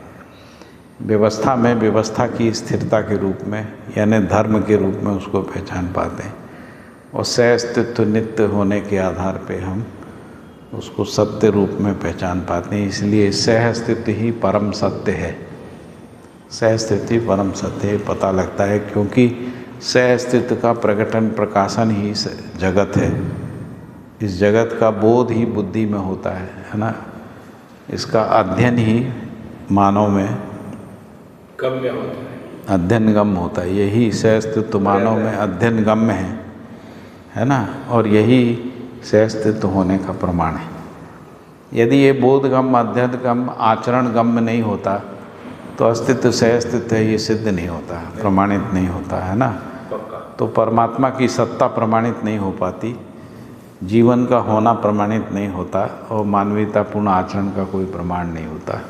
व्यवस्था में व्यवस्था की स्थिरता के रूप में, यानी धर्म के रूप में उसको पहचान पाते हैं। और सहअस्तित्व नित्य होने के आधार पे हम उसको सत्य रूप में पहचान पाते हैं। इसलिए सहअस्तित्व ही परम सत्य है। सहअस्तित्व ही परम सत्य है, पता लगता है, क्योंकि सहअस्तित्व का प्रकटन प्रकाशन ही जगत है। इस जगत का बोध ही बुद्धि में होता है ना। इसका अध्ययन ही मानव में गम्य होता है, अध्ययन गम्य होता है। यही सहअस्तित्व मानव में अध्ययन गम्य है ना। और यही सहअस्तित्व होने का प्रमाण है। यदि ये बोधगम्य अध्ययन गम्य आचरण गम्य नहीं होता तो अस्तित्व सहअस्तित्व है ये सिद्ध नहीं होता, प्रमाणित नहीं होता, है ना। तो परमात्मा की सत्ता प्रमाणित नहीं हो पाती, जीवन का होना प्रमाणित नहीं होता, और मानवीयतापूर्ण आचरण का कोई प्रमाण नहीं होता।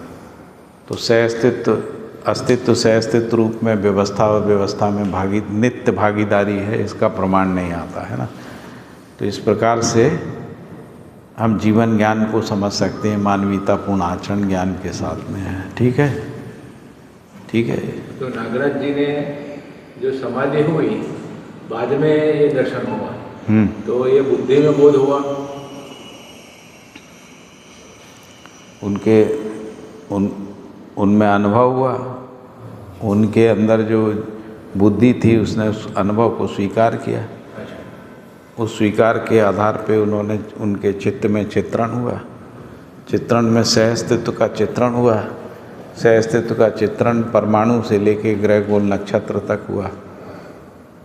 तो सहअस्तित्व अस्तित्व सहअस्तित्व रूप में व्यवस्था और व्यवस्था में नित्य भागीदारी है, इसका प्रमाण नहीं आता, है ना। तो इस प्रकार से हम जीवन ज्ञान को समझ सकते हैं मानवीयतापूर्ण आचरण ज्ञान के साथ में है। ठीक है, ठीक है। तो नागराज जी ने जो समाधि हुई बाद में ये दर्शन हुआ, तो ये बुद्धि में बोध हुआ। उनमें अनुभव हुआ, उनके अंदर जो बुद्धि थी उसने उस अनुभव को स्वीकार किया। उस स्वीकार के आधार पे उन्होंने उनके चित्त में चित्रण हुआ, चित्रण में सहअस्तित्व का चित्रण हुआ, सहअस्तित्व का चित्रण परमाणु से लेके ग्रह गोल नक्षत्र तक हुआ,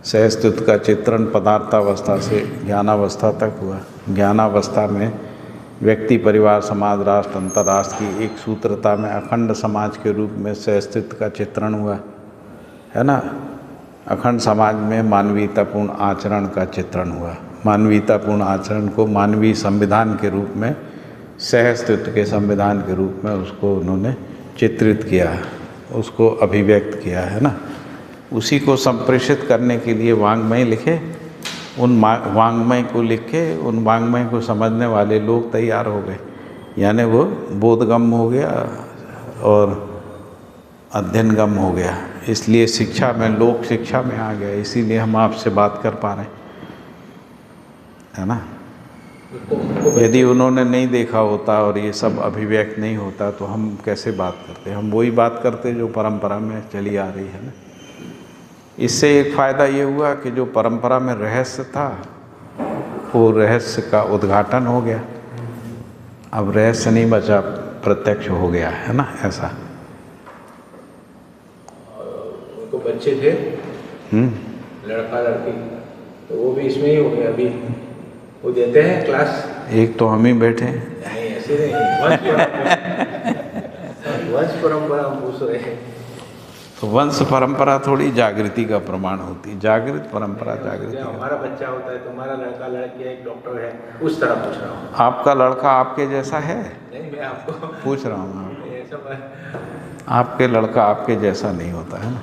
सहअस्तित्व का चित्रण पदार्थावस्था से ज्ञानावस्था तक हुआ। ज्ञानावस्था में व्यक्ति, परिवार, समाज, राष्ट्र, अंतर्राष्ट्र की एक सूत्रता में अखंड समाज के रूप में सहअस्तित्व का चित्रण हुआ, है ना। अखंड समाज में मानवीयतापूर्ण आचरण का चित्रण हुआ। मानवीयतापूर्ण आचरण को मानवीय संविधान के रूप में, सहअस्तित्व के संविधान के रूप में उसको उन्होंने चित्रित किया, उसको अभिव्यक्त किया, है ना। उसी को संप्रेषित करने के लिए वाङ्मय लिखे। उन वाङ्मय को लिख के उन वाङ्मय को समझने वाले लोग तैयार हो गए, यानी वो बोधगम्य हो गया और अध्ययनगम हो गया। इसलिए शिक्षा में, लोक शिक्षा में आ गया। इसीलिए हम आपसे बात कर पा रहे हैं, है ना। यदि उन्होंने नहीं देखा होता और ये सब अभिव्यक्त नहीं होता तो हम कैसे बात करते। हम वही बात करते जो परंपरा में चली आ रही है ना। इससे एक फ़ायदा ये हुआ कि जो परंपरा में रहस्य था वो रहस्य का उद्घाटन हो गया। अब रहस्य नहीं बचा, प्रत्यक्ष हो गया, है ना। ऐसा उनको बच्चे थे, लड़का लड़की, तो वो भी इसमें ही हो गया। अभी वो देते हैं क्लास। एक तो हम ही बैठे हैं। नहीं, ऐसे नहीं, वंश परंपरा हम पूछ रहे हैं। तो वंश परंपरा थोड़ी जागृति का प्रमाण होती। जागृत परंपरा जागृति। हमारा बच्चा होता है, तुम्हारा लड़का लड़की एक डॉक्टर है, उस तरह पूछ रहा हूँ। आपका लड़का आपके जैसा है? नहीं, मैं आपको पूछ रहा हूँ। आपके लड़का आपके जैसा नहीं होता है ना।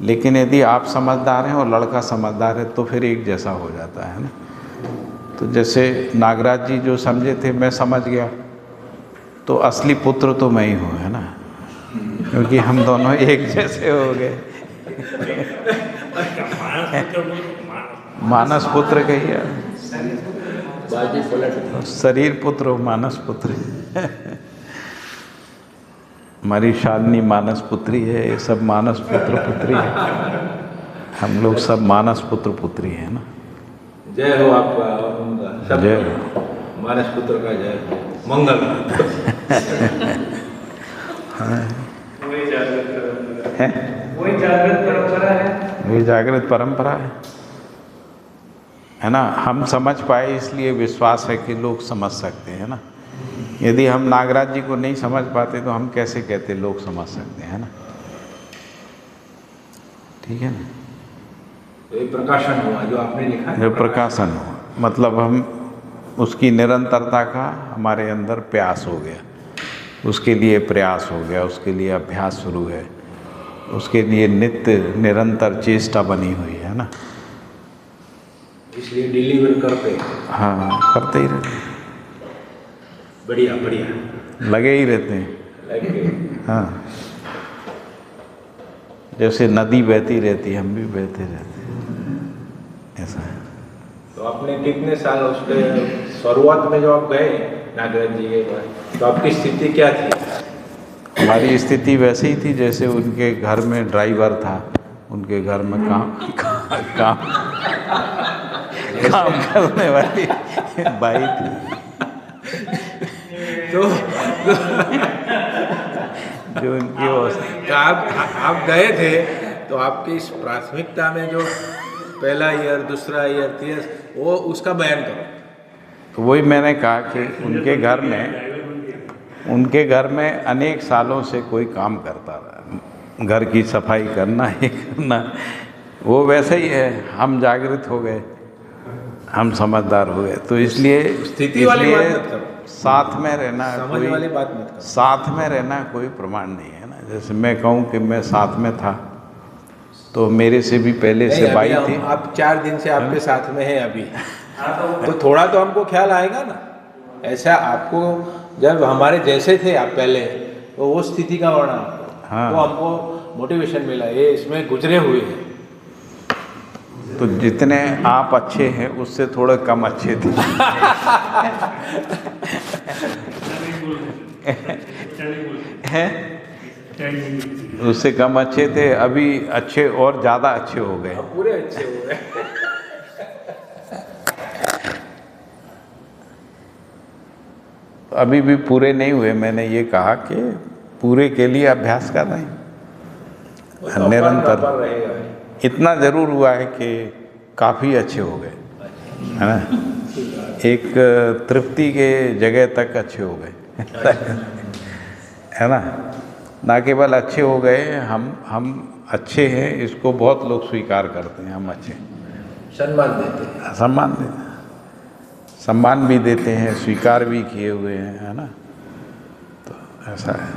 लेकिन यदि आप समझदार हैं और लड़का समझदार है तो फिर एक जैसा हो जाता है ना। तो जैसे नागराज जी जो समझे थे, मैं समझ गया, तो असली पुत्र तो मैं ही हूँ, है ना, क्योंकि हम दोनों एक जैसे हो गए। मानस पुत्र कहिए, शरीर पुत्र हो, मानस पुत्र। हमारी शालिनी मानस पुत्री है, ये सब मानस पुत्र पुत्री है। हम लोग सब मानस पुत्र पुत्री है ना। जय हो आपका और उनका, जय हो। मानस पुत्र का जय हो, मंगल। वही जागृत परंपरा है। वही जागृत परंपरा है। वही जागृत परंपरा है ना। हम समझ पाए इसलिए विश्वास है कि लोग समझ सकते हैं ना। यदि हम नागराज जी को नहीं समझ पाते तो हम कैसे कहते लोग समझ सकते हैं ना। ठीक है ना। तो ये प्रकाशन हुआ जो आपने लिखा है। जो प्रकाशन हुआ मतलब हम उसकी निरंतरता का हमारे अंदर प्यास हो गया, उसके लिए प्रयास हो गया, उसके लिए अभ्यास शुरू है, उसके लिए नित्य निरंतर चेष्टा बनी हुई है ना। इसलिए डिलीवर करते। हाँ, करते ही रहते हैं। बढ़िया बढ़िया, लगे ही रहते हैं। हाँ, जैसे नदी बहती रहती है, हम भी बहते रहते हैं, ऐसा है। तो आपने कितने साल उसके शुरुआत में जो आप गए नागराज जी के पास, तो आपकी स्थिति क्या थी? हमारी स्थिति वैसे ही थी जैसे उनके घर में ड्राइवर था, उनके घर में काम करने वाली बाई थी। तो जो उनकी तो आप गए थे, तो आपकी इस प्राथमिकता में जो पहला ईयर, दूसरा ईयर, तीसरा, वो उसका बयान करो। तो वही मैंने कहा कि उनके घर में अनेक सालों से कोई काम करता रहा, घर की सफाई करना, ये करना, वो वैसे ही है। हम जागृत हो गए, हम समझदार हो गए, तो इसलिए स्थिति वाली बात मत करो, साथ में रहना समझ वाली बात मत करो। साथ में रहना कोई प्रमाण नहीं है ना। जैसे मैं कहूँ कि मैं साथ में था, तो मेरे से भी पहले से बाई थी। आप 4 दिन से आपके साथ में है अभी, तो थोड़ा तो हमको ख्याल आएगा ना। ऐसा आपको जब हमारे जैसे थे आप पहले, तो वो स्थिति का वर्णन आपको, हाँ। वो हमको मोटिवेशन मिला, ये इसमें गुजरे हुए हैं। तो तो जितने आप अच्छे हैं उससे थोड़े कम अच्छे थे। हैं? उससे कम अच्छे थे, अभी अच्छे और ज़्यादा अच्छे हो गए। अब पूरे अच्छे हो गए। अभी भी पूरे नहीं हुए। मैंने ये कहा कि पूरे के लिए अभ्यास कर रहे हैं निरंतर। रहेगा। इतना ज़रूर हुआ है कि काफ़ी अच्छे हो गए, है ना। एक तृप्ति के जगह तक अच्छे हो गए, है ना केवल अच्छे हो गए, हम अच्छे हैं, इसको बहुत लोग स्वीकार करते हैं। हम अच्छे, सम्मान देते हैं। सम्मान भी देते हैं, स्वीकार भी किए हुए हैं, है ना। तो ऐसा है,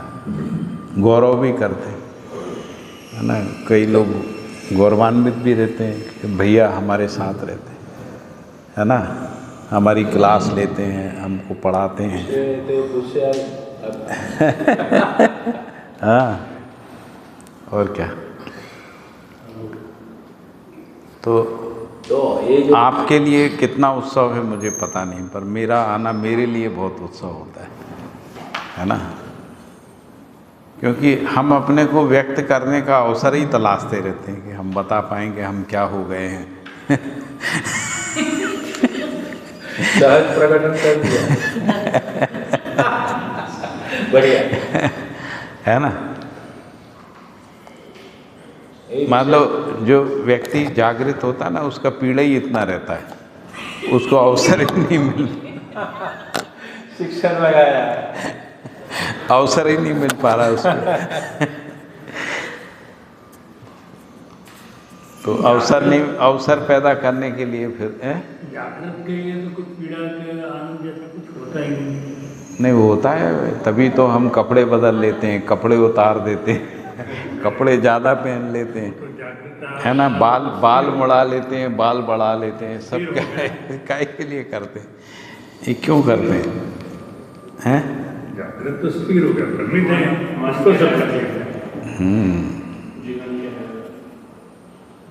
गौरव भी करते हैं, है ना। कई लोग गौरवान्वित भी रहते हैं कि भैया हमारे साथ रहते हैं, है ना, हमारी क्लास लेते हैं, हमको पढ़ाते हैं। हाँ, और क्या। तो ये जो आपके लिए कितना उत्सव है मुझे पता नहीं, पर मेरा आना मेरे लिए बहुत उत्सव होता है ना। क्योंकि हम अपने को व्यक्त करने का अवसर ही तलाशते रहते हैं कि हम बता पाएंगे हम क्या हो गए हैं। सहज प्रकटन कर दिया। बढ़िया है ना। मान लो जो व्यक्ति जागृत होता है ना, उसका पीड़ा ही इतना रहता है, उसको अवसर ही नहीं मिलता। शिक्षण लगाया, अवसर ही नहीं मिल पा रहा उसको। तो अवसर पैदा करने के लिए फिर जागृत के लिए तो कुछ पीड़ा के आनंद जैसा कुछ होता ही नहीं होता है। तभी तो हम कपड़े बदल लेते हैं, कपड़े उतार देते हैं, कपड़े ज़्यादा पहन लेते हैं, है ना। बाल मुड़ा लेते हैं, बाल बढ़ा लेते हैं, सब काहे के लिए करते हैं, ये क्यों करते हैं? जागृत तो स्थिर हो गया, भ्रमित है, उसको सब तकलीफ है।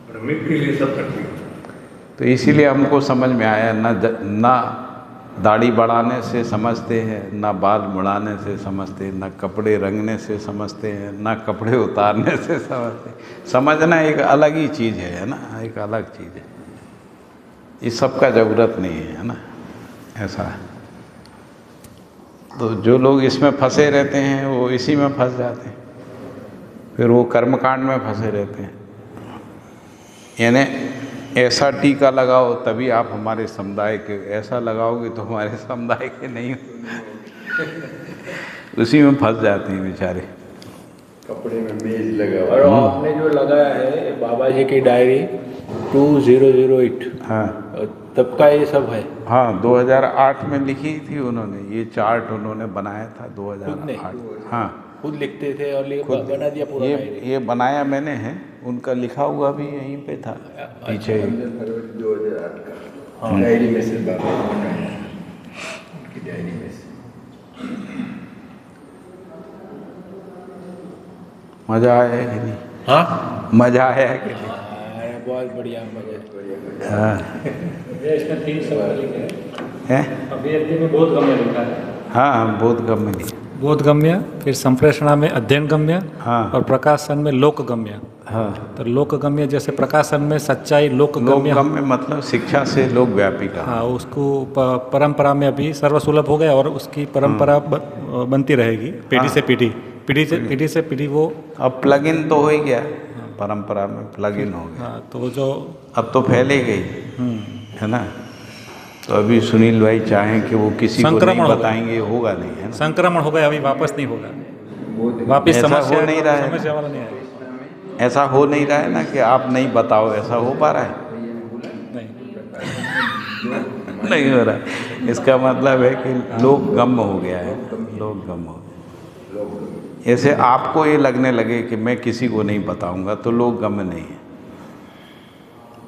भ्रमित के लिए सब तकलीफ। तो इसीलिए हमको समझ में आया, ना दाढ़ी बढ़ाने से समझते हैं, ना बाल मुड़ाने से समझते हैं, ना कपड़े रंगने से समझते हैं, ना कपड़े उतारने से समझते हैं। समझना एक अलग ही चीज़ है ना, एक अलग चीज़ है। इस सब का ज़रूरत नहीं है ना, ऐसा है। तो जो लोग इसमें फंसे रहते हैं वो इसी में फंस जाते हैं, फिर वो कर्मकांड में फंसे रहते हैं। यानी ऐसा टीका लगाओ तभी आप हमारे समुदाय के, ऐसा लगाओगे तो हमारे समुदाय के नहीं हो। उसी में फंस जाते हैं बेचारे। कपड़े में मेज लगा और आपने जो लगाया है बाबा जी की डायरी 2008, हाँ, तब का ये सब है। हाँ, 2008 में लिखी थी उन्होंने, ये चार्ट उन्होंने बनाया था 2008। हाँ, खुद लिखते थे और बना दिया पूरा डायरी। ये बनाया मैंने है, उनका लिखा हुआ भी यहीं पे था पीछे। 2008 का डायरी में से बाबा उनकी डायरी में से। मज़ा आया है कि नहीं? हाँ, मज़ा आया है कि नहीं? बहुत बढ़िया मजा। हाँ, इसमें 3 सवाल लिखे हैं? अभिव्यक्ति में बोध गम्य लिखा है। हाँ, बोध गम्य नहीं। बोध गम्य, फिर संप्रेषणा में अध्ययन गम्य, हाँ, और प्रकाशन में लोक गम्य। हाँ, तो लोक गम्य जैसे प्रकाशन में सच्चाई लोक लोक गम्य। गम्य मतलब शिक्षा से लोक व्यापी का। हाँ, उसको परंपरा में अभी सर्वसुलभ हो गया और उसकी परंपरा बनती रहेगी पीढ़ी से पीढ़ी, पीढ़ी से पीढ़ी। वो अब प्लग इन तो हो ही गया, परंपरा में प्लग इन हो गया। हाँ, तो वो जो अब तो फैले गई, है ना। तो अभी सुनील भाई चाहें कि वो किसी को नहीं बताएंगे, होगा नहीं, है ना। संक्रमण हो गया, अभी वापस नहीं होगा, वापस ऐसा समस्या हो नहीं रहा है, समस्या वाला नहीं आएगा। ऐसा हो नहीं रहा है ना कि आप नहीं बताओ, ऐसा हो पा रहा है? नहीं हो रहा है। इसका मतलब है कि लोक गम्य हो गया है, लोक गम्य हो गया। ऐसे आपको ये लगने लगे कि मैं किसी को नहीं बताऊंगा तो लोक गम्य नहीं है,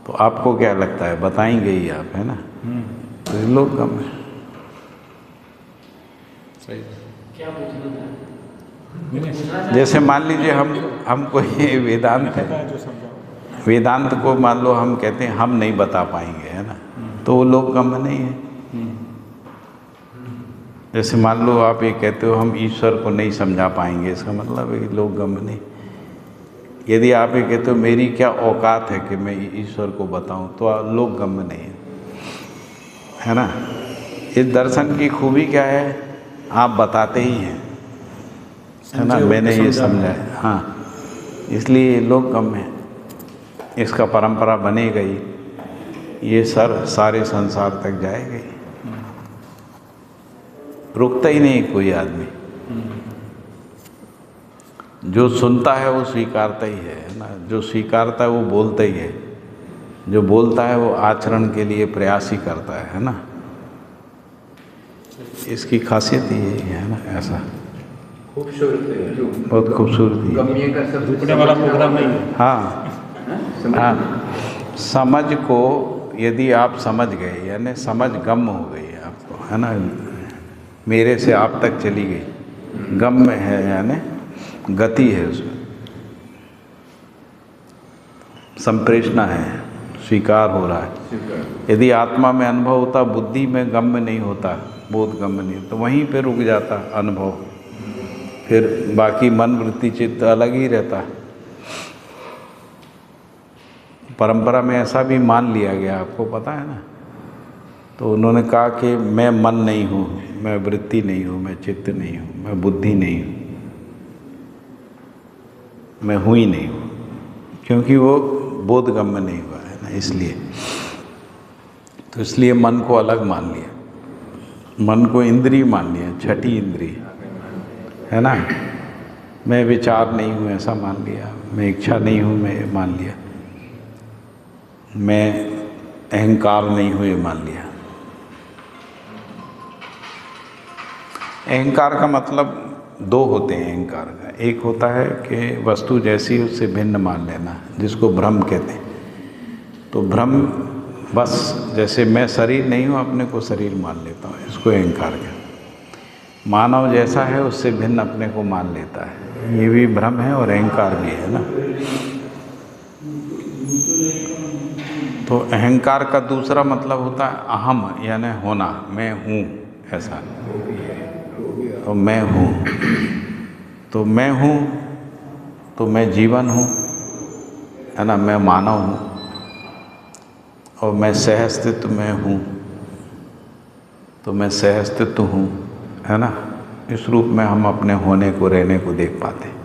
तो आपको क्या लगता है, बताएंगे ही आप, है ना। तो ये लोक गम्य है। क्या पूछना था? जैसे मान लीजिए हम कोई वेदांत है, वेदांत को मान लो हम कहते हैं हम नहीं बता पाएंगे, है ना, तो वो लोक गम्य नहीं है। जैसे मान लो आप ये कहते हो हम ईश्वर को नहीं समझा पाएंगे, इसका मतलब है कि लोक गम्य नहीं। यदि आप ये कहते हो मेरी क्या औकात है कि मैं ईश्वर को बताऊं, तो लोक गम्य नहीं है, है ना। इस दर्शन की खूबी क्या है, आप बताते ही हैं, है ना, मैंने ये समझा है, हाँ, इसलिए लोक गम्य है। इसका परंपरा बनेगा ही, ये सारे संसार तक जाएगा ही, रुकता ही नहीं कोई आदमी। जो सुनता है वो स्वीकारता ही है ना, जो स्वीकारता है वो बोलता ही है, जो बोलता है वो आचरण के लिए प्रयास ही करता है ना। इसकी खासियत ही है ना, ऐसा खूबसूरत है जो बहुत खूबसूरती गम्य का सब रुकने वाला प्रोग्राम नहीं है। हाँ हाँ, समझ को यदि आप समझ गए, यानी समझ गम्य हो गई है आपको, है ना, मेरे से आप तक चली गई, गम्य है यानी गति है, उसमें संप्रेषणा है, स्वीकार हो रहा है। यदि आत्मा में अनुभव होता, बुद्धि में गम्य नहीं होता, बोध गम्य नहीं, तो वहीं पे रुक जाता अनुभव, फिर बाकी मन वृत्ति चित्त अलग ही रहता। परंपरा में ऐसा भी मान लिया गया, आपको पता है ना। तो उन्होंने कहा कि मैं मन नहीं हूँ, मैं वृत्ति नहीं हूँ, मैं चित्त नहीं हूँ, मैं बुद्धि नहीं हूँ, मैं हूँ ही नहीं हूँ, क्योंकि वो बोधगम्य नहीं हुआ है ना, इसलिए। तो इसलिए मन को अलग मान लिया, मन को इंद्रिय मान लिया, छठी इंद्रिय, है ना। मैं विचार नहीं हूँ ऐसा मान लिया, मैं इच्छा नहीं हूँ मैं मान लिया, मैं अहंकार नहीं हूँ ये मान लिया। अहंकार का मतलब दो होते हैं अहंकार का, एक होता है कि वस्तु जैसी उससे भिन्न मान लेना, जिसको भ्रम कहते हैं। तो भ्रम बस, जैसे मैं शरीर नहीं हूँ अपने को शरीर मान लेता हूँ, इसको अहंकार कहते हैं। मानव जैसा है उससे भिन्न अपने को मान लेता है, ये भी भ्रम है और अहंकार भी है ना। तो अहंकार का दूसरा मतलब होता है अहम, यानी होना, मैं हूँ ऐसा। तो मैं हूँ, तो मैं हूँ, तो मैं जीवन हूँ, है ना, मैं मानव हूँ, और मैं सहअस्तित्व में हूँ, तो मैं सहअस्तित्व हूँ, है ना। इस रूप में हम अपने होने को, रहने को देख पाते हैं।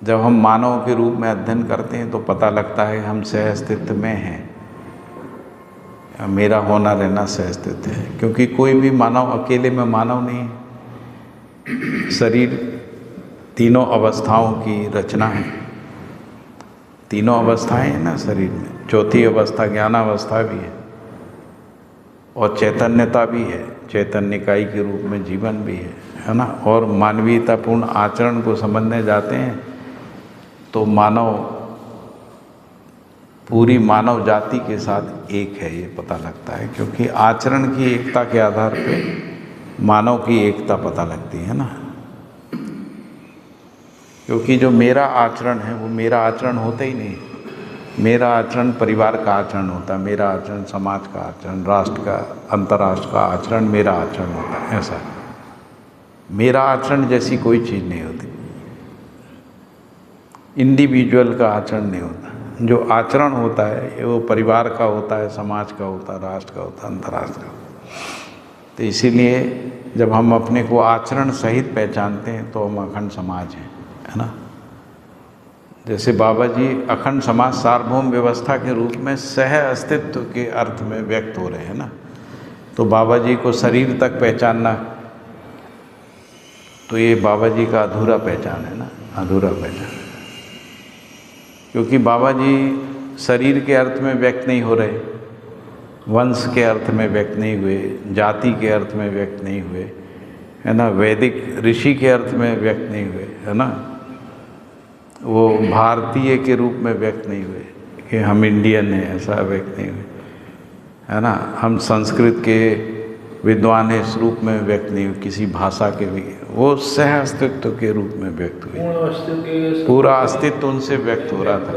जब हम मानव के रूप में अध्ययन करते हैं तो पता लगता है हम सहअस्तित्व में हैं, मेरा होना रहना सहअस्तित्व है, क्योंकि कोई भी मानव अकेले में मानव नहीं है। शरीर तीनों अवस्थाओं की रचना है, तीनों अवस्थाएं हैं ना शरीर में, चौथी अवस्था ज्ञानावस्था भी है, और चैतन्यता भी है, चैतन्यकाई के रूप में जीवन भी है ना। और मानवीयतापूर्ण आचरण को समझने जाते हैं तो मानव, पूरी मानव जाति के साथ एक है ये पता लगता है, क्योंकि आचरण की एकता के आधार पे मानव की एकता पता लगती है ना। क्योंकि जो मेरा आचरण है वो मेरा आचरण होता ही नहीं, मेरा आचरण परिवार का आचरण होता है, मेरा आचरण समाज का आचरण, राष्ट्र का, अंतर्राष्ट्र का आचरण मेरा आचरण होता है, ऐसा। मेरा आचरण जैसी कोई चीज़ नहीं होती, इंडिविजुअल का आचरण नहीं होता। जो आचरण होता है वो परिवार का होता है, समाज का होता है, राष्ट्र का होता है, अंतर्राष्ट्र का। तो इसीलिए जब हम अपने को आचरण सहित पहचानते हैं तो हम अखंड समाज हैं, है ना। जैसे बाबा जी अखंड समाज सार्वभौम व्यवस्था के रूप में सह अस्तित्व के अर्थ में व्यक्त हो रहे हैं ना। तो बाबा जी को शरीर तक पहचानना, तो ये बाबा जी का अधूरा पहचान है ना, अधूरा पहचान। क्योंकि बाबा जी शरीर के अर्थ में व्यक्त नहीं हो रहे, वंश के अर्थ में व्यक्त नहीं हुए, जाति के अर्थ में व्यक्त नहीं हुए, है ना, वैदिक ऋषि के अर्थ में व्यक्त नहीं हुए, है ना। वो भारतीय के रूप में व्यक्त नहीं हुए कि हम इंडियन हैं, ऐसा व्यक्त नहीं हुए, है ना। हम संस्कृत के विद्वान इस रूप में व्यक्त नहीं हुई, किसी भाषा के भी, वो सह अस्तित्व के रूप में व्यक्त हुई। पूरा अस्तित्व उनसे व्यक्त हो रहा था।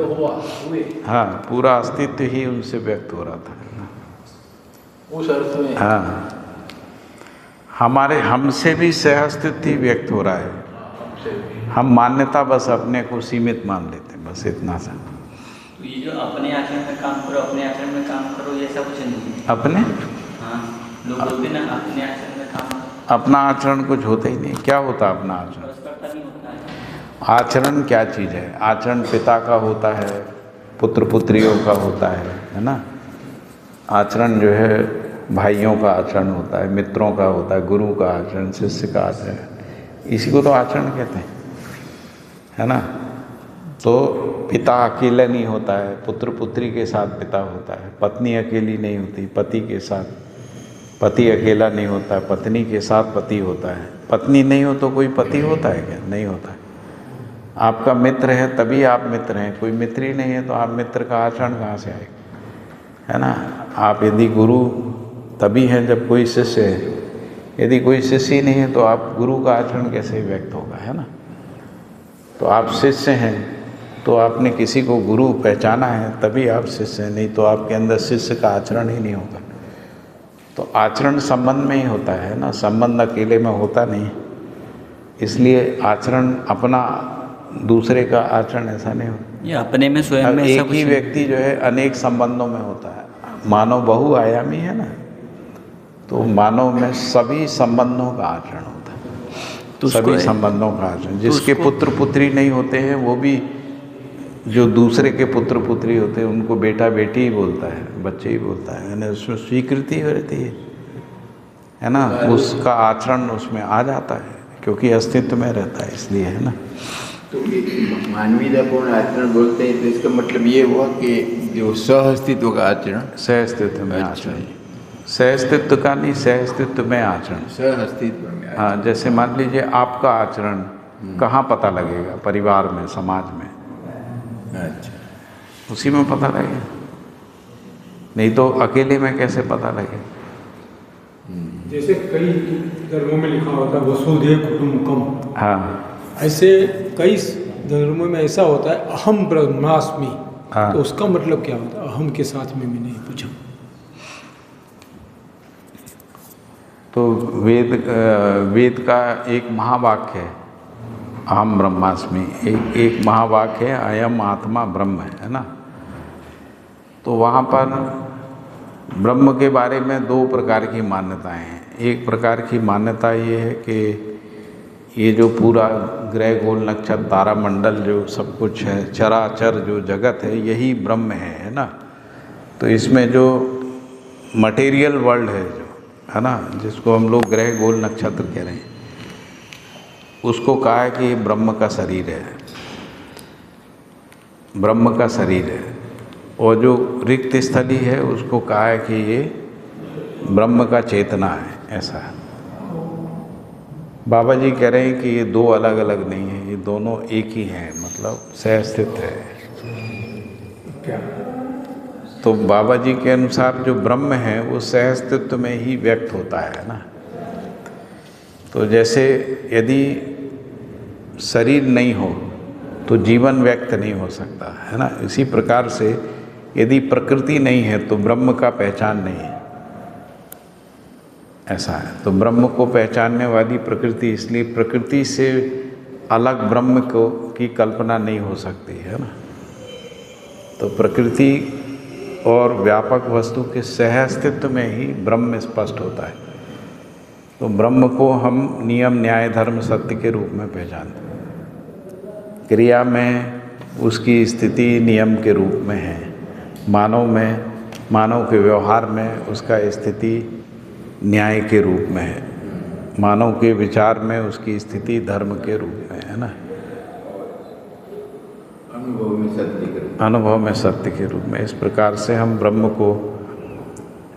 हाँ, पूरा अस्तित्व ही उनसे व्यक्त हो रहा था उस अर्थ में। हाँ, हमसे भी सह अस्तित्व ही व्यक्त हो रहा है। हम मान्यता बस अपने को सीमित मान लेते हैं, बस इतना सा। तो ये जो अपने आचरण में काम करो, अपने आचरण में काम करो, ये सब कुछ नहीं है। अपने हाँ, लोग बोलते ना अपने आचरण में काम करो। अपना आचरण कुछ होता ही नहीं। क्या होता अपना आचरण? परस्परता नहीं होता है। आचरण क्या चीज़ है? आचरण पिता का होता है, पुत्र पुत्रियों का होता है ना। आचरण जो है भाइयों का आचरण होता है, मित्रों का होता है, गुरु का आचरण, शिष्य का आचरण, इसी को तो आचरण कहते हैं, है ना। तो पिता अकेला नहीं होता है, पुत्र पुत्री के साथ पिता होता है, पत्नी अकेली नहीं होती, पति के साथ, पति अकेला नहीं होता है, पत्नी के साथ पति होता है। पत्नी नहीं हो तो कोई पति होता है क्या? नहीं होता है। आपका मित्र है तभी आप मित्र हैं, कोई मित्र ही नहीं है तो आप मित्र का आचरण कहाँ से आएगा, है ना। आप यदि गुरु तभी हैं जब कोई शिष्य है, यदि कोई शिष्य ही नहीं है तो आप गुरु का आचरण कैसे व्यक्त होगा, है ना। तो आप शिष्य हैं तो आपने किसी को गुरु पहचाना है तभी आप शिष्य हैं, नहीं तो आपके अंदर शिष्य का आचरण ही नहीं होगा। तो आचरण संबंध में ही होता है ना, संबंध अकेले में होता नहीं। इसलिए आचरण अपना, दूसरे का आचरण ऐसा नहीं होता। ये अपने में स्वयं में एक ही व्यक्ति जो है अनेक संबंधों में होता है। मानव बहुआयामी है ना, तो मानव में सभी संबंधों का आचरण होता है। तो सभी संबंधों का आचरण, जिसके पुत्र पुत्री नहीं होते हैं वो भी, जो दूसरे के पुत्र पुत्री होते हैं उनको बेटा बेटी ही बोलता है, बच्चे ही बोलता है, यानी उसमें स्वीकृति रहती है ना। उसका आचरण उसमें आ जाता है क्योंकि अस्तित्व में रहता है, इसलिए, है ना। तो मानवीयतापूर्ण आचरण बोलते हैं तो इसका मतलब ये हुआ कि जो सह अस्तित्व का आचरण, सह अस्तित्व में आचरण, सह अस्तित्व का नहीं, सह अस्तित्व में आचरण, सह अस्तित्व में। हाँ, जैसे मान लीजिए आपका आचरण कहाँ पता लगेगा? परिवार में, समाज में। अच्छा, उसी में पता लगेगा, नहीं तो अकेले में कैसे पता लगे? जैसे कई धर्मों में लिखा होता है वसुधैव कुटुम्बकम, हाँ, ऐसे कई धर्मों में ऐसा होता है अहम ब्रह्मास्मि। हाँ। तो उसका मतलब क्या होता है? अहम के साथ में नहीं पूछा। तो वेद का एक महावाक्य है अहम ब्रह्मास्मि, एक महावाक्य है अयम आत्मा ब्रह्म, है ना। तो वहाँ पर ब्रह्म के बारे में दो प्रकार की मान्यताएं हैं। एक प्रकार की मान्यता ये है कि ये जो पूरा ग्रह गोल नक्षत्र तारामंडल जो सब कुछ है, चराचर जो जगत है, यही ब्रह्म है ना। तो इसमें जो मटेरियल वर्ल्ड है, जो है ना, जिसको हम लोग ग्रह गोल नक्षत्र कह रहे हैं, उसको कहा है कि ये ब्रह्म का शरीर है, ब्रह्म का शरीर है। और जो रिक्त स्थली है उसको कहा है कि ये ब्रह्म का चेतना है, ऐसा है। बाबा जी कह रहे हैं कि ये दो अलग अलग नहीं है, ये दोनों एक ही हैं, मतलब सहअस्तित्व है। क्या? तो बाबा जी के अनुसार जो ब्रह्म है वो सहअस्तित्व में ही व्यक्त होता है ना। तो जैसे यदि शरीर नहीं हो तो जीवन व्यक्त नहीं हो सकता, है ना। इसी प्रकार से यदि प्रकृति नहीं है तो ब्रह्म का पहचान नहीं है, ऐसा है। तो ब्रह्म को पहचानने वाली प्रकृति, इसलिए प्रकृति से अलग ब्रह्म को की कल्पना नहीं हो सकती, है ना। तो प्रकृति और व्यापक वस्तु के सहअस्तित्व में ही ब्रह्म स्पष्ट होता है। तो ब्रह्म को हम नियम न्याय धर्म सत्य के रूप में पहचानते हैं। क्रिया में उसकी स्थिति नियम के रूप में है, मानव में, मानव के व्यवहार में उसका स्थिति न्याय के रूप में है, मानव के विचार में उसकी स्थिति धर्म के रूप में है ना। अनुभव में सत्य के रूप, अनुभव में सत्य के रूप में। इस प्रकार से हम ब्रह्म को,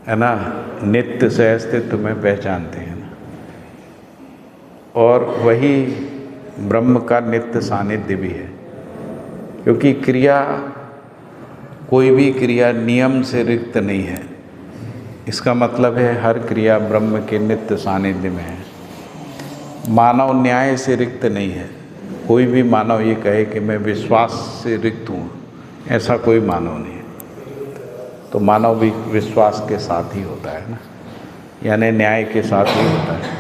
है ना, नित्य से अस्तित्व में पहचानते हैं ना। और वही ब्रह्म का नित्य सानिध्य भी है, क्योंकि क्रिया, कोई भी क्रिया नियम से रिक्त नहीं है। इसका मतलब है हर क्रिया ब्रह्म के नित्य सानिध्य में है। मानव न्याय से रिक्त नहीं है। कोई भी मानव ये कहे कि मैं विश्वास से रिक्त हूँ, ऐसा कोई मानव नहीं है। तो मानव भी विश्वास के साथ ही होता है ना, यानी न्याय के साथ ही होता है।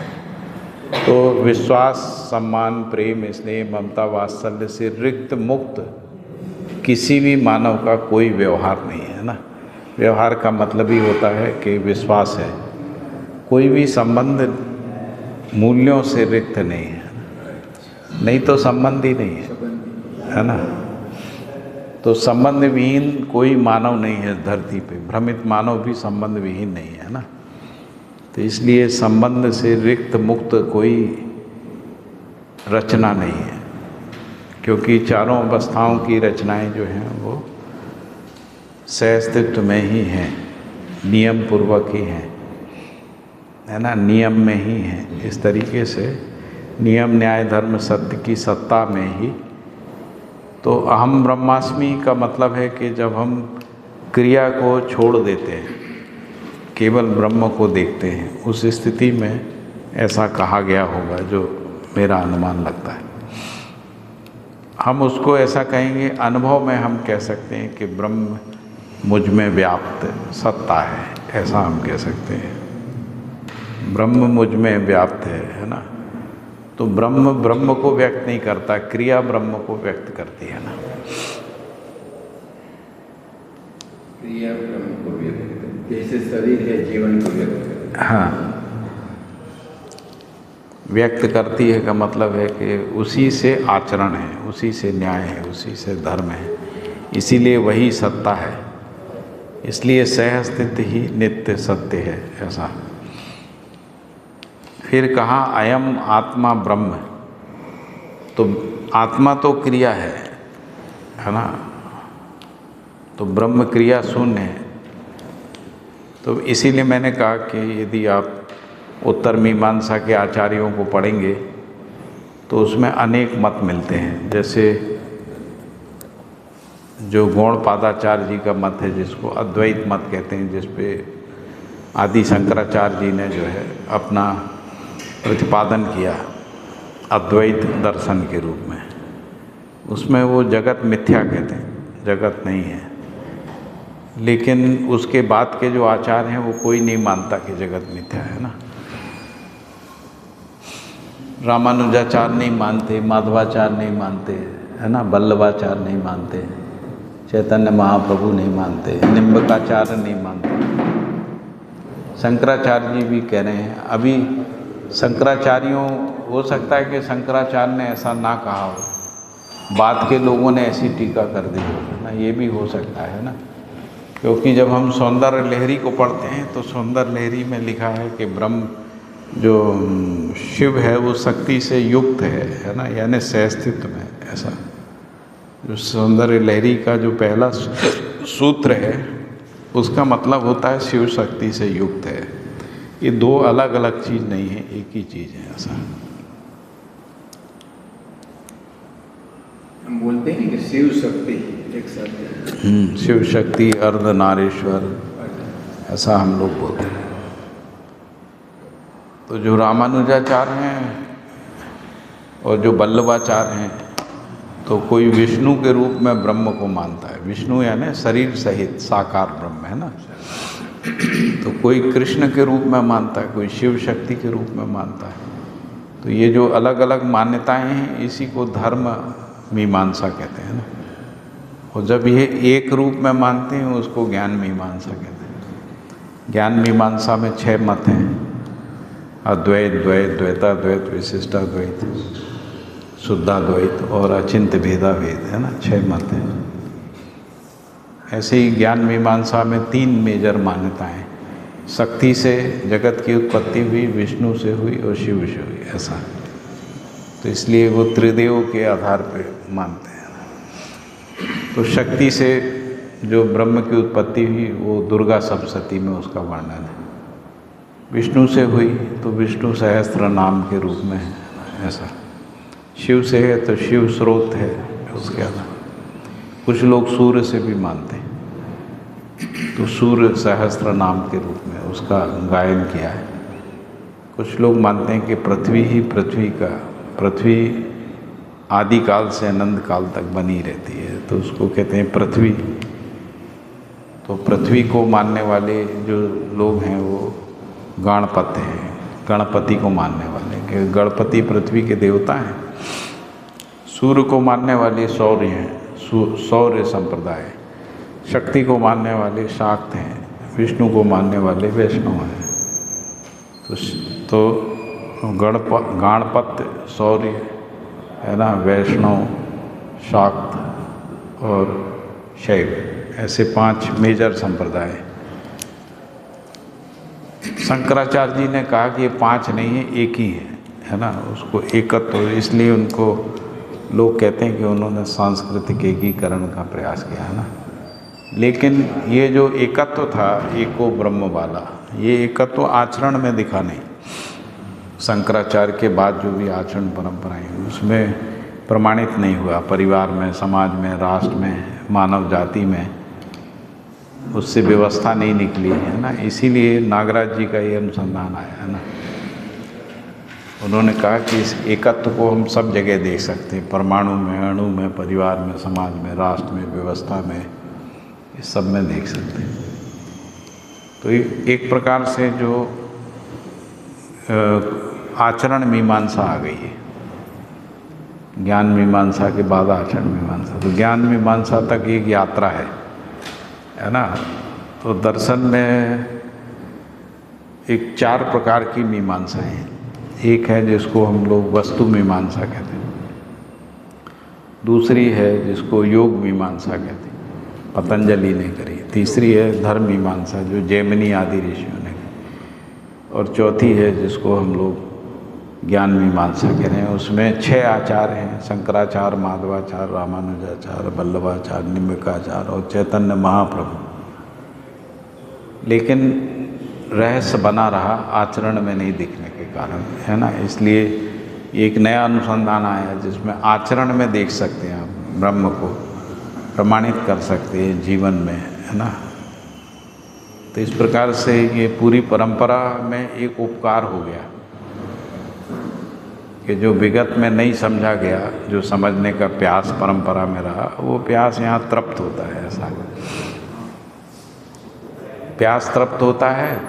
तो विश्वास, सम्मान, प्रेम, स्नेह, ममता, वात्सल्य से रिक्त मुक्त किसी भी मानव का कोई व्यवहार नहीं है ना। व्यवहार का मतलब ही होता है कि विश्वास है। कोई भी संबंध मूल्यों से रिक्त नहीं है, नहीं तो संबंध ही नहीं है ना। तो संबंध विहीन कोई मानव नहीं है धरती पे। भ्रमित मानव भी संबंध विहीन नहीं है ना। तो इसलिए संबंध से रिक्त मुक्त कोई रचना नहीं है, क्योंकि चारों अवस्थाओं की रचनाएं जो हैं वो सहअस्तित्व में ही हैं, नियम पूर्वक ही हैं, है ना, नियम में ही हैं। इस तरीके से नियम, न्याय, धर्म, सत्य की सत्ता में ही। तो अहम ब्रह्मास्मि का मतलब है कि जब हम क्रिया को छोड़ देते हैं, केवल ब्रह्म को देखते हैं, उस स्थिति में ऐसा कहा गया होगा, जो मेरा अनुमान लगता है। हम उसको ऐसा कहेंगे, अनुभव में हम कह सकते हैं कि ब्रह्म मुझ में व्याप्त सत्ता है, ऐसा हम कह सकते हैं। ब्रह्म मुझ में व्याप्त है ना। तो ब्रह्म ब्रह्म को व्यक्त नहीं करता, क्रिया ब्रह्म को व्यक्त करती है ना। क्रिया ब्रह्म को व्यक्त करती, जैसे शरीर है जीवन को व्यक्त करती। हाँ, व्यक्त करती है का मतलब है कि उसी से आचरण है, उसी से न्याय है, उसी से धर्म है, इसीलिए वही सत्ता है। इसलिए सहअस्तित्व ही नित्य सत्य है, ऐसा। फिर कहा अयम आत्मा ब्रह्म। तो आत्मा तो क्रिया है ना। तो ब्रह्म क्रिया शून्य है। तो इसीलिए मैंने कहा कि यदि आप उत्तर मीमांसा के आचार्यों को पढ़ेंगे तो उसमें अनेक मत मिलते हैं। जैसे जो गौड़पादाचार्य जी का मत है, जिसको अद्वैत मत कहते हैं, जिस पे आदि शंकराचार्य जी ने जो है अपना प्रतिपादन किया अद्वैत दर्शन के रूप में, उसमें वो जगत मिथ्या कहते हैं, जगत नहीं है। लेकिन उसके बाद के जो आचार हैं वो कोई नहीं मानता कि जगत मिथ्या है ना। रामानुजाचार्य नहीं मानते, माधवाचार्य नहीं मानते, है ना, वल्लभाचार्य नहीं मानते, चैतन्य महाप्रभु नहीं मानते, निम्बकाचार्य नहीं मानते, शंकराचार्य जी भी कह रहे हैं। अभी शंकराचार्यों, हो सकता है कि शंकराचार्य ने ऐसा ना कहा हो, बाद के लोगों ने ऐसी टीका कर दी हो ना, ये भी हो सकता है ना। क्योंकि जब हम सौंदर्य लहरी को पढ़ते हैं तो सौंदर्य लहरी में लिखा है कि ब्रह्म जो शिव है वो शक्ति से युक्त है ना, यानी सहअस्तित्व में। ऐसा जो सौंदर्य लहरी का जो पहला सूत्र है उसका मतलब होता है शिव शक्ति से युक्त है। ये दो अलग अलग चीज़ नहीं है, एक ही चीज़ है। ऐसा हम बोलते हैं कि शिव शक्ति एक साथ, शिव शक्ति, अर्धनारीश्वर, ऐसा हम लोग बोलते हैं। तो जो रामानुजाचार्य हैं और जो वल्लभाचार्य हैं, तो कोई विष्णु के रूप में ब्रह्म को मानता है। विष्णु यानी शरीर सहित साकार ब्रह्म है ना। तो कोई कृष्ण के रूप में मानता है, कोई शिव शक्ति के रूप में मानता है। तो ये जो अलग अलग मान्यताएं हैं, इसी को धर्म मीमांसा कहते हैं ना। और जब ये एक रूप में मानते हैं उसको ज्ञान मीमांसा कहते हैं। ज्ञान मीमांसा में 6 मत हैं, अद्वैत, द्वैत, द्वैताद्वैत, विशिष्टाद्वैत, शुद्धाद्वैत और अचिंत भेदाभेद, है ना, 6 मत हैं। ऐसे ही ज्ञान मीमांसा में 3 मेजर मान्यताएं। शक्ति से जगत की उत्पत्ति हुई, विष्णु से हुई और शिव से हुई, ऐसा। तो इसलिए वो त्रिदेव के आधार पर मानते हैं। तो शक्ति से जो ब्रह्म की उत्पत्ति हुई वो दुर्गा सप्तशती में उसका वर्णन है। विष्णु से हुई तो विष्णु सहस्त्र नाम के रूप में है, ऐसा। शिव से है तो शिव स्रोत है उसके अलावा। कुछ लोग सूर्य से भी मानते हैं, तो सूर्य सहस्त्र नाम के रूप में उसका गायन किया है। कुछ लोग मानते हैं कि पृथ्वी ही पृथ्वी आदिकाल से अनंत काल तक बनी रहती है, तो उसको कहते हैं पृथ्वी। तो पृथ्वी को मानने वाले जो लोग हैं वो गणपति हैं, गणपति को मानने वाले, कि गणपति पृथ्वी के देवता हैं। सूर्य को मानने वाले सौर्य हैं, सौर्य संप्रदाय। शक्ति को मानने वाले शाक्त हैं, विष्णु को मानने वाले वैष्णव हैं। तो गणपत सौर्य है ना, वैष्णव, शाक्त और शैव, ऐसे 5 मेजर संप्रदाय। शंकराचार्य जी ने कहा कि ये 5 नहीं है, एक ही है ना, उसको एकत्व, इसलिए उनको लोग कहते हैं कि उन्होंने सांस्कृतिक एकीकरण का प्रयास किया है ना। लेकिन ये जो एकत्व था, एको ब्रह्म वाला, ये एकत्व आचरण में दिखा नहीं। शंकराचार्य के बाद जो भी आचरण परंपराएं उसमें प्रमाणित नहीं हुआ। परिवार में, समाज में, राष्ट्र में, मानव जाति में उससे व्यवस्था नहीं निकली है ना। इसीलिए नागराज जी का ये अनुसंधान आया है ना। उन्होंने कहा कि इस एकत्व को हम सब जगह देख सकते हैं, परमाणु में, अणु में, परिवार में, समाज में, राष्ट्र में, व्यवस्था में, इस सब में देख सकते हैं। तो एक प्रकार से जो आचरण मीमांसा आ गई है, ज्ञान मीमांसा के बाद आचरण मीमांसा। तो ज्ञान मीमांसा तक एक यात्रा है ना। तो दर्शन में एक 4 प्रकार की मीमांसा है। एक है जिसको हम लोग वस्तु मीमांसा कहते हैं, दूसरी है जिसको योग मीमांसा कहते हैं, पतंजलि ने करी। तीसरी है धर्म मीमांसा, जो जैमिनी आदि ऋषियों ने की। और चौथी है जिसको हम लोग ज्ञान मीमांसा कह रहे हैं। उसमें 6 आचार्य हैं, शंकराचार्य, माधवाचार्य, रामानुजाचार्य, वल्लभाचार्य, निम्बिकाचार्य और चैतन्य महाप्रभु। लेकिन रहस्य बना रहा आचरण में नहीं दिखने के कारण, है ना। इसलिए एक नया अनुसंधान आया जिसमें आचरण में देख सकते हैं आप ब्रह्म को, प्रमाणित कर सकते हैं जीवन में, है ना। तो इस प्रकार से ये पूरी परंपरा में एक उपकार हो गया कि जो विगत में नहीं समझा गया, जो समझने का प्यास परंपरा में रहा, वो प्यास यहाँ तृप्त होता है। ऐसा प्यास तृप्त होता है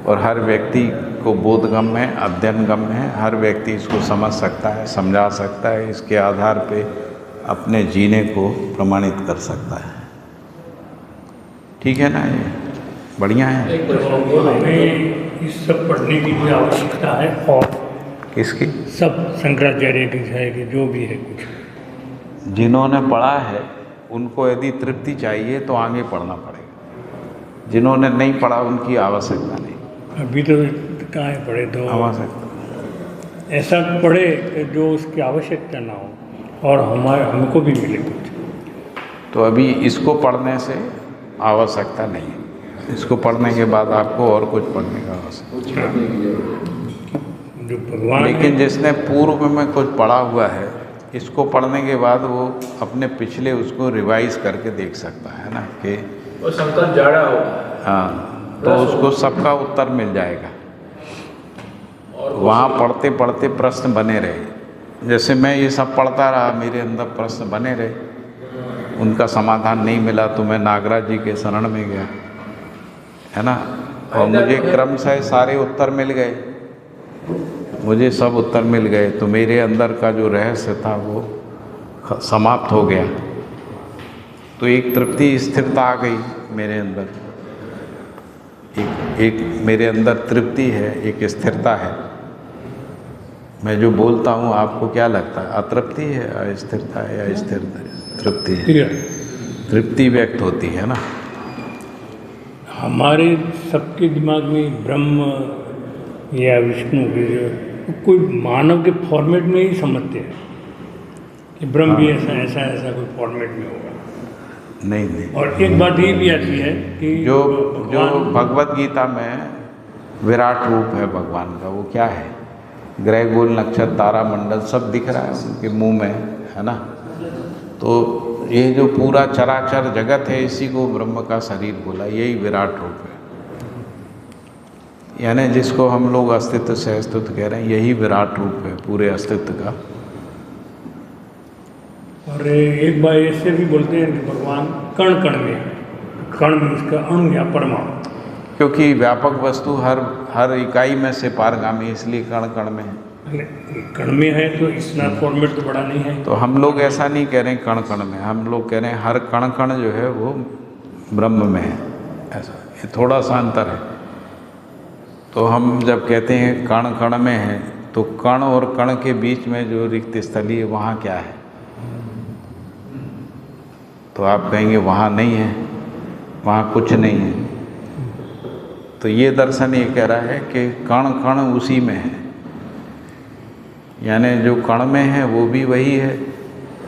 और हर व्यक्ति को बोधगम्य है, अध्ययनगम्य है। हर व्यक्ति इसको समझ सकता है, समझा सकता है, इसके आधार पे अपने जीने को प्रमाणित कर सकता है। ठीक है ना, ये बढ़िया है। हमें इस सब पढ़ने की भी आवश्यकता है। और किसकी? सब शंकराचार्य की है कि जो भी है, कुछ जिन्होंने पढ़ा है उनको यदि तृप्ति चाहिए तो आगे पढ़ना पड़ेगा। जिन्होंने नहीं पढ़ा उनकी आवश्यकता नहीं। अभी तो कहाँ पढ़े, तो आवश्यकता ऐसा पढ़े कि जो उसकी आवश्यकता ना हो और हमको भी मिले कुछ। तो अभी इसको पढ़ने से आवश्यकता नहीं है। इसको पढ़ने के बाद आपको और कुछ पढ़ने का आवश्यकता है। जो भगवान, लेकिन जिसने पूर्व में कुछ पढ़ा हुआ है, इसको पढ़ने के बाद वो अपने पिछले उसको रिवाइज करके देख सकता है ना, कि वो संकल्प जाड़ा होगा। हाँ, तो उसको सबका उत्तर मिल जाएगा। और वहाँ पढ़ते पढ़ते प्रश्न बने रहे। जैसे मैं ये सब पढ़ता रहा, मेरे अंदर प्रश्न बने रहे, उनका समाधान नहीं मिला तो मैं नागराज जी के शरण में गया, है ना। और मुझे क्रमशः सारे उत्तर मिल गए, मुझे सब उत्तर मिल गए। तो मेरे अंदर का जो रहस्य था वो समाप्त हो गया। तो एक तृप्ति, स्थिरता आ गई मेरे अंदर। एक मेरे अंदर तृप्ति है, एक स्थिरता है। मैं जो बोलता हूँ आपको क्या लगता है, अतृप्ति है, अस्थिरता है या स्थिरता है? तृप्ति है, तृप्ति व्यक्त होती है ना। हमारे सबके दिमाग में ब्रह्म या विष्णु कोई मानव के फॉर्मेट में ही समझते हैं कि ब्रह्म भी ऐसा कोई फॉर्मेट में होगा। नहीं। और एक बात ये भी आती है कि जो भगवत गीता में विराट रूप है भगवान का, वो क्या है? ग्रह, गोल, नक्षत्र, तारा मंडल सब दिख रहा है उनके मुंह में, है ना। तो ये जो पूरा चराचर जगत है इसी को ब्रह्म का शरीर बोला, यही विराट रूप है। यानी जिसको हम लोग अस्तित्व से अस्तित्व कह रहे हैं, यही विराट रूप है पूरे अस्तित्व का। और एक बार ऐसे भी बोलते हैं कि भगवान कण कण में, कण में इसका अणु या परमाणु, क्योंकि व्यापक वस्तु हर इकाई में से पारगामी, इसलिए कण कण में है। कण में है तो इतना फॉर्मेट तो बड़ा नहीं है। तो हम लोग ऐसा नहीं कह रहे हैं कण कण में, हम लोग कह रहे हैं हर कण कण जो है वो ब्रह्म में है, ऐसा ये थोड़ा सा अंतर है। तो हम जब कहते हैं कण कण में है, तो कण और कण के बीच में जो रिक्त स्थली है वहाँ क्या है? तो आप कहेंगे वहाँ नहीं है, वहाँ कुछ नहीं है। तो ये दर्शन ये कह रहा है कि कण कण उसी में है, यानी जो कण में है वो भी वही है,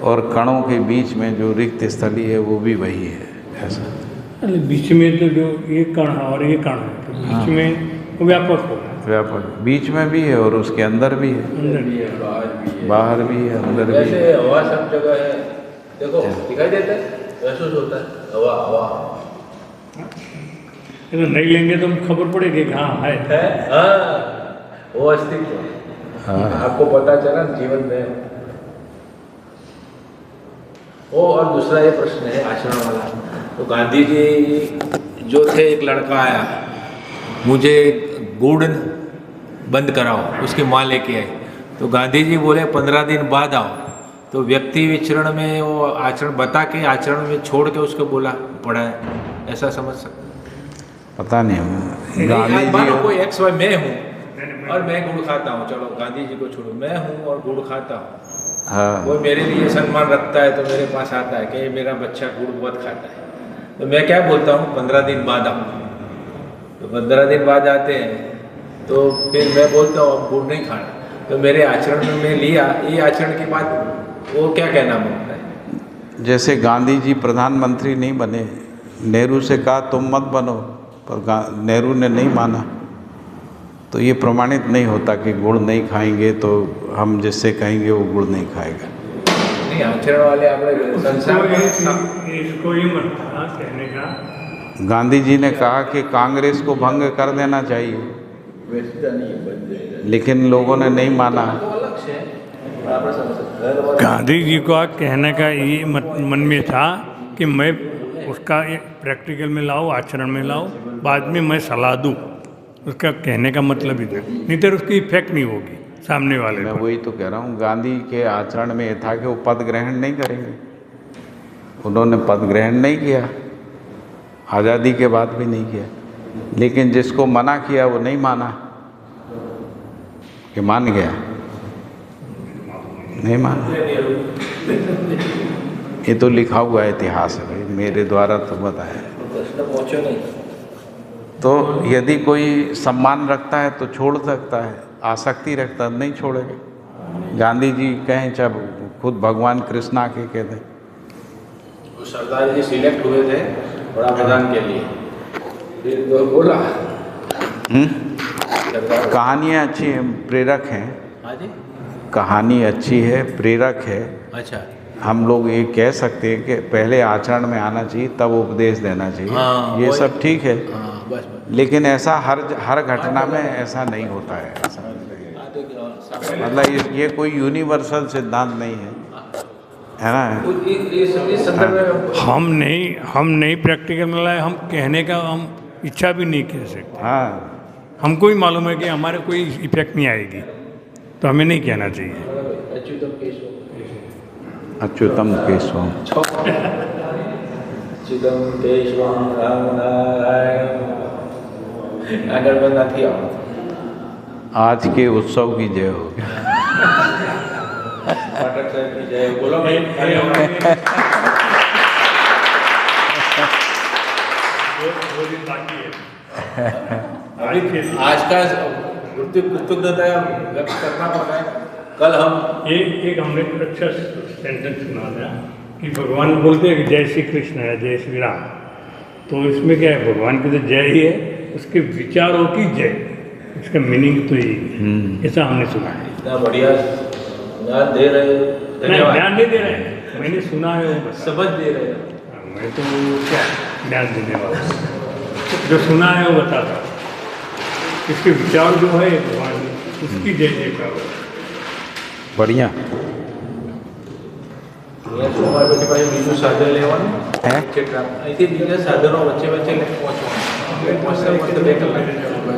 और कणों के बीच में जो रिक्त स्थली है वो भी वही है, ऐसा। अरे बीच में तो जो ये कण है और ये कण है, तो बीच में वो व्यापक होगा। व्यापक बीच में भी है और उसके अंदर भी है, अंदर भी है, बाहर भी है, अंदर भी है। जैसे हवा सब जगह है, देखो दिखाई देता है, महसूस होता है हवा हवा। तो नहीं लेंगे तो खबर पड़ेगी कि हाँ है। हाँ, वो अस्तित्व है। हाँ। आपको पता चला जीवन में वो। और दूसरा ये प्रश्न है आचरण वाला। तो गांधी जी जो थे, एक लड़का आया, मुझे गुड़ बंद कराओ, उसकी माँ लेके आए। तो गांधी जी बोले 15 दिन बाद आओ। तो व्यक्ति विचरण में वो आचरण बता के आचरण में छोड़ के उसको बोला पड़ा है, ऐसा समझ सकते? पता नहीं। गांधी जी कोई एक्स वाई मैं हूँ और मैं गुड़ खाता हूँ, चलो गांधी जी को छोड़ो, मैं हूँ और गुड़ खाता हूँ। हाँ। वो मेरे लिए सम्मान रखता है तो मेरे पास आता है कि मेरा बच्चा गुड़ बहुत खाता है। तो मैं क्या बोलता हूँ 15 दिन बाद आओ। तो 15 दिन बाद आते हैं तो फिर मैं बोलता हूँ अब गुड़ नहीं खाना। तो मेरे आचरण में मैं लिया, ये आचरण के बाद वो क्या कहना मांगता है? जैसे गांधी जी प्रधानमंत्री नहीं बने, नेहरू से कहा तुम मत बनो, पर नेहरू ने नहीं माना। तो ये प्रमाणित नहीं होता कि गुड़ नहीं खाएंगे तो हम जिससे कहेंगे वो गुड़ नहीं खाएगा। नहीं, आचरण वाले अपने संसार में इसको ये मत कहने का। गांधी जी ने कहा कि कांग्रेस को भंग कर देना चाहिए, लेकिन लोगों ने नहीं माना। गांधी जी का कहने का ये मन में था कि मैं उसका प्रैक्टिकल में लाऊं, आचरण में लाऊं, बाद में मैं सलाह दूं। उसका कहने का मतलब ही नहीं तो उसकी इफेक्ट नहीं होगी सामने वाले। मैं वही तो कह रहा हूँ, गांधी के आचरण में ये था कि वो पद ग्रहण नहीं करेंगे। उन्होंने पद ग्रहण नहीं किया, आज़ादी के बाद भी नहीं किया, लेकिन जिसको मना किया वो नहीं माना कि मान गया, नहीं माना। ये तो लिखा हुआ इतिहास है भाई, मेरे द्वारा तो बताया। प्रश्न पहुँचो नहीं। तो यदि कोई सम्मान रखता है तो छोड़ सकता है, आसक्ति रखता है नहीं छोड़ेगा। गांधी जी कहें चाहे खुद भगवान कृष्ण आके कह दें। तो सरदार जी सिलेक्ट हुए थे बड़ा प्रधान के लिए, फिर तो बोला कहानियाँ अच्छी हैं, प्रेरक हैं। हाँ जी, कहानी अच्छी है, प्रेरक है। अच्छा, हम लोग ये कह सकते हैं कि पहले आचरण में आना चाहिए तब उपदेश देना चाहिए। हाँ, ये सब ठीक है, हाँ बस बस। लेकिन ऐसा हर घटना में ऐसा नहीं होता है। ऐसा मतलब ये कोई यूनिवर्सल सिद्धांत नहीं है ना। इस संदर्भ में हम नहीं प्रैक्टिकल में लाए, हम कहने का हम इच्छा भी नहीं कह सकते। हाँ, हमको ही मालूम है कि हमारे कोई इफेक्ट नहीं आएगी, तो हमें नहीं कहना चाहिए। अच्युतम केशवम अच्युतम केशवम राम नारायण। આગળ નથી આવતું। आज के उत्सव की जय हो। पाठक साहब की जय। बोलो भाई। आज का कृतज्ञता व्यक्त करना पड़ा है। कल हम एक हमने अच्छा सेंटेंस सुना था कि भगवान बोलते हैं कि जय श्री कृष्ण है, जय श्री राम। तो इसमें क्या है, भगवान की तो जय ही है, उसके विचारों की जय, इसका मीनिंग तो यही है। ऐसा हमने सुना है। इतना बढ़िया ज्ञान दे रहे हो, ध्यान नहीं दे रहे हैं। मैंने सुना है वो समझ दे रहे हो। मैं तो क्या ज्ञान देने वाला हूँ। जो सुना है वो बताता हूँ। इसके विचार जो है भगवान उसकी जय जयकार हो। बढ़िया અમારે પછી પાછું બીજું સાધન લેવાનું હે અહીંથી બીજા સાધનો વચ્ચે વચ્ચે પહોંચવાનું મસ્ત મસ્ત 2 કલાક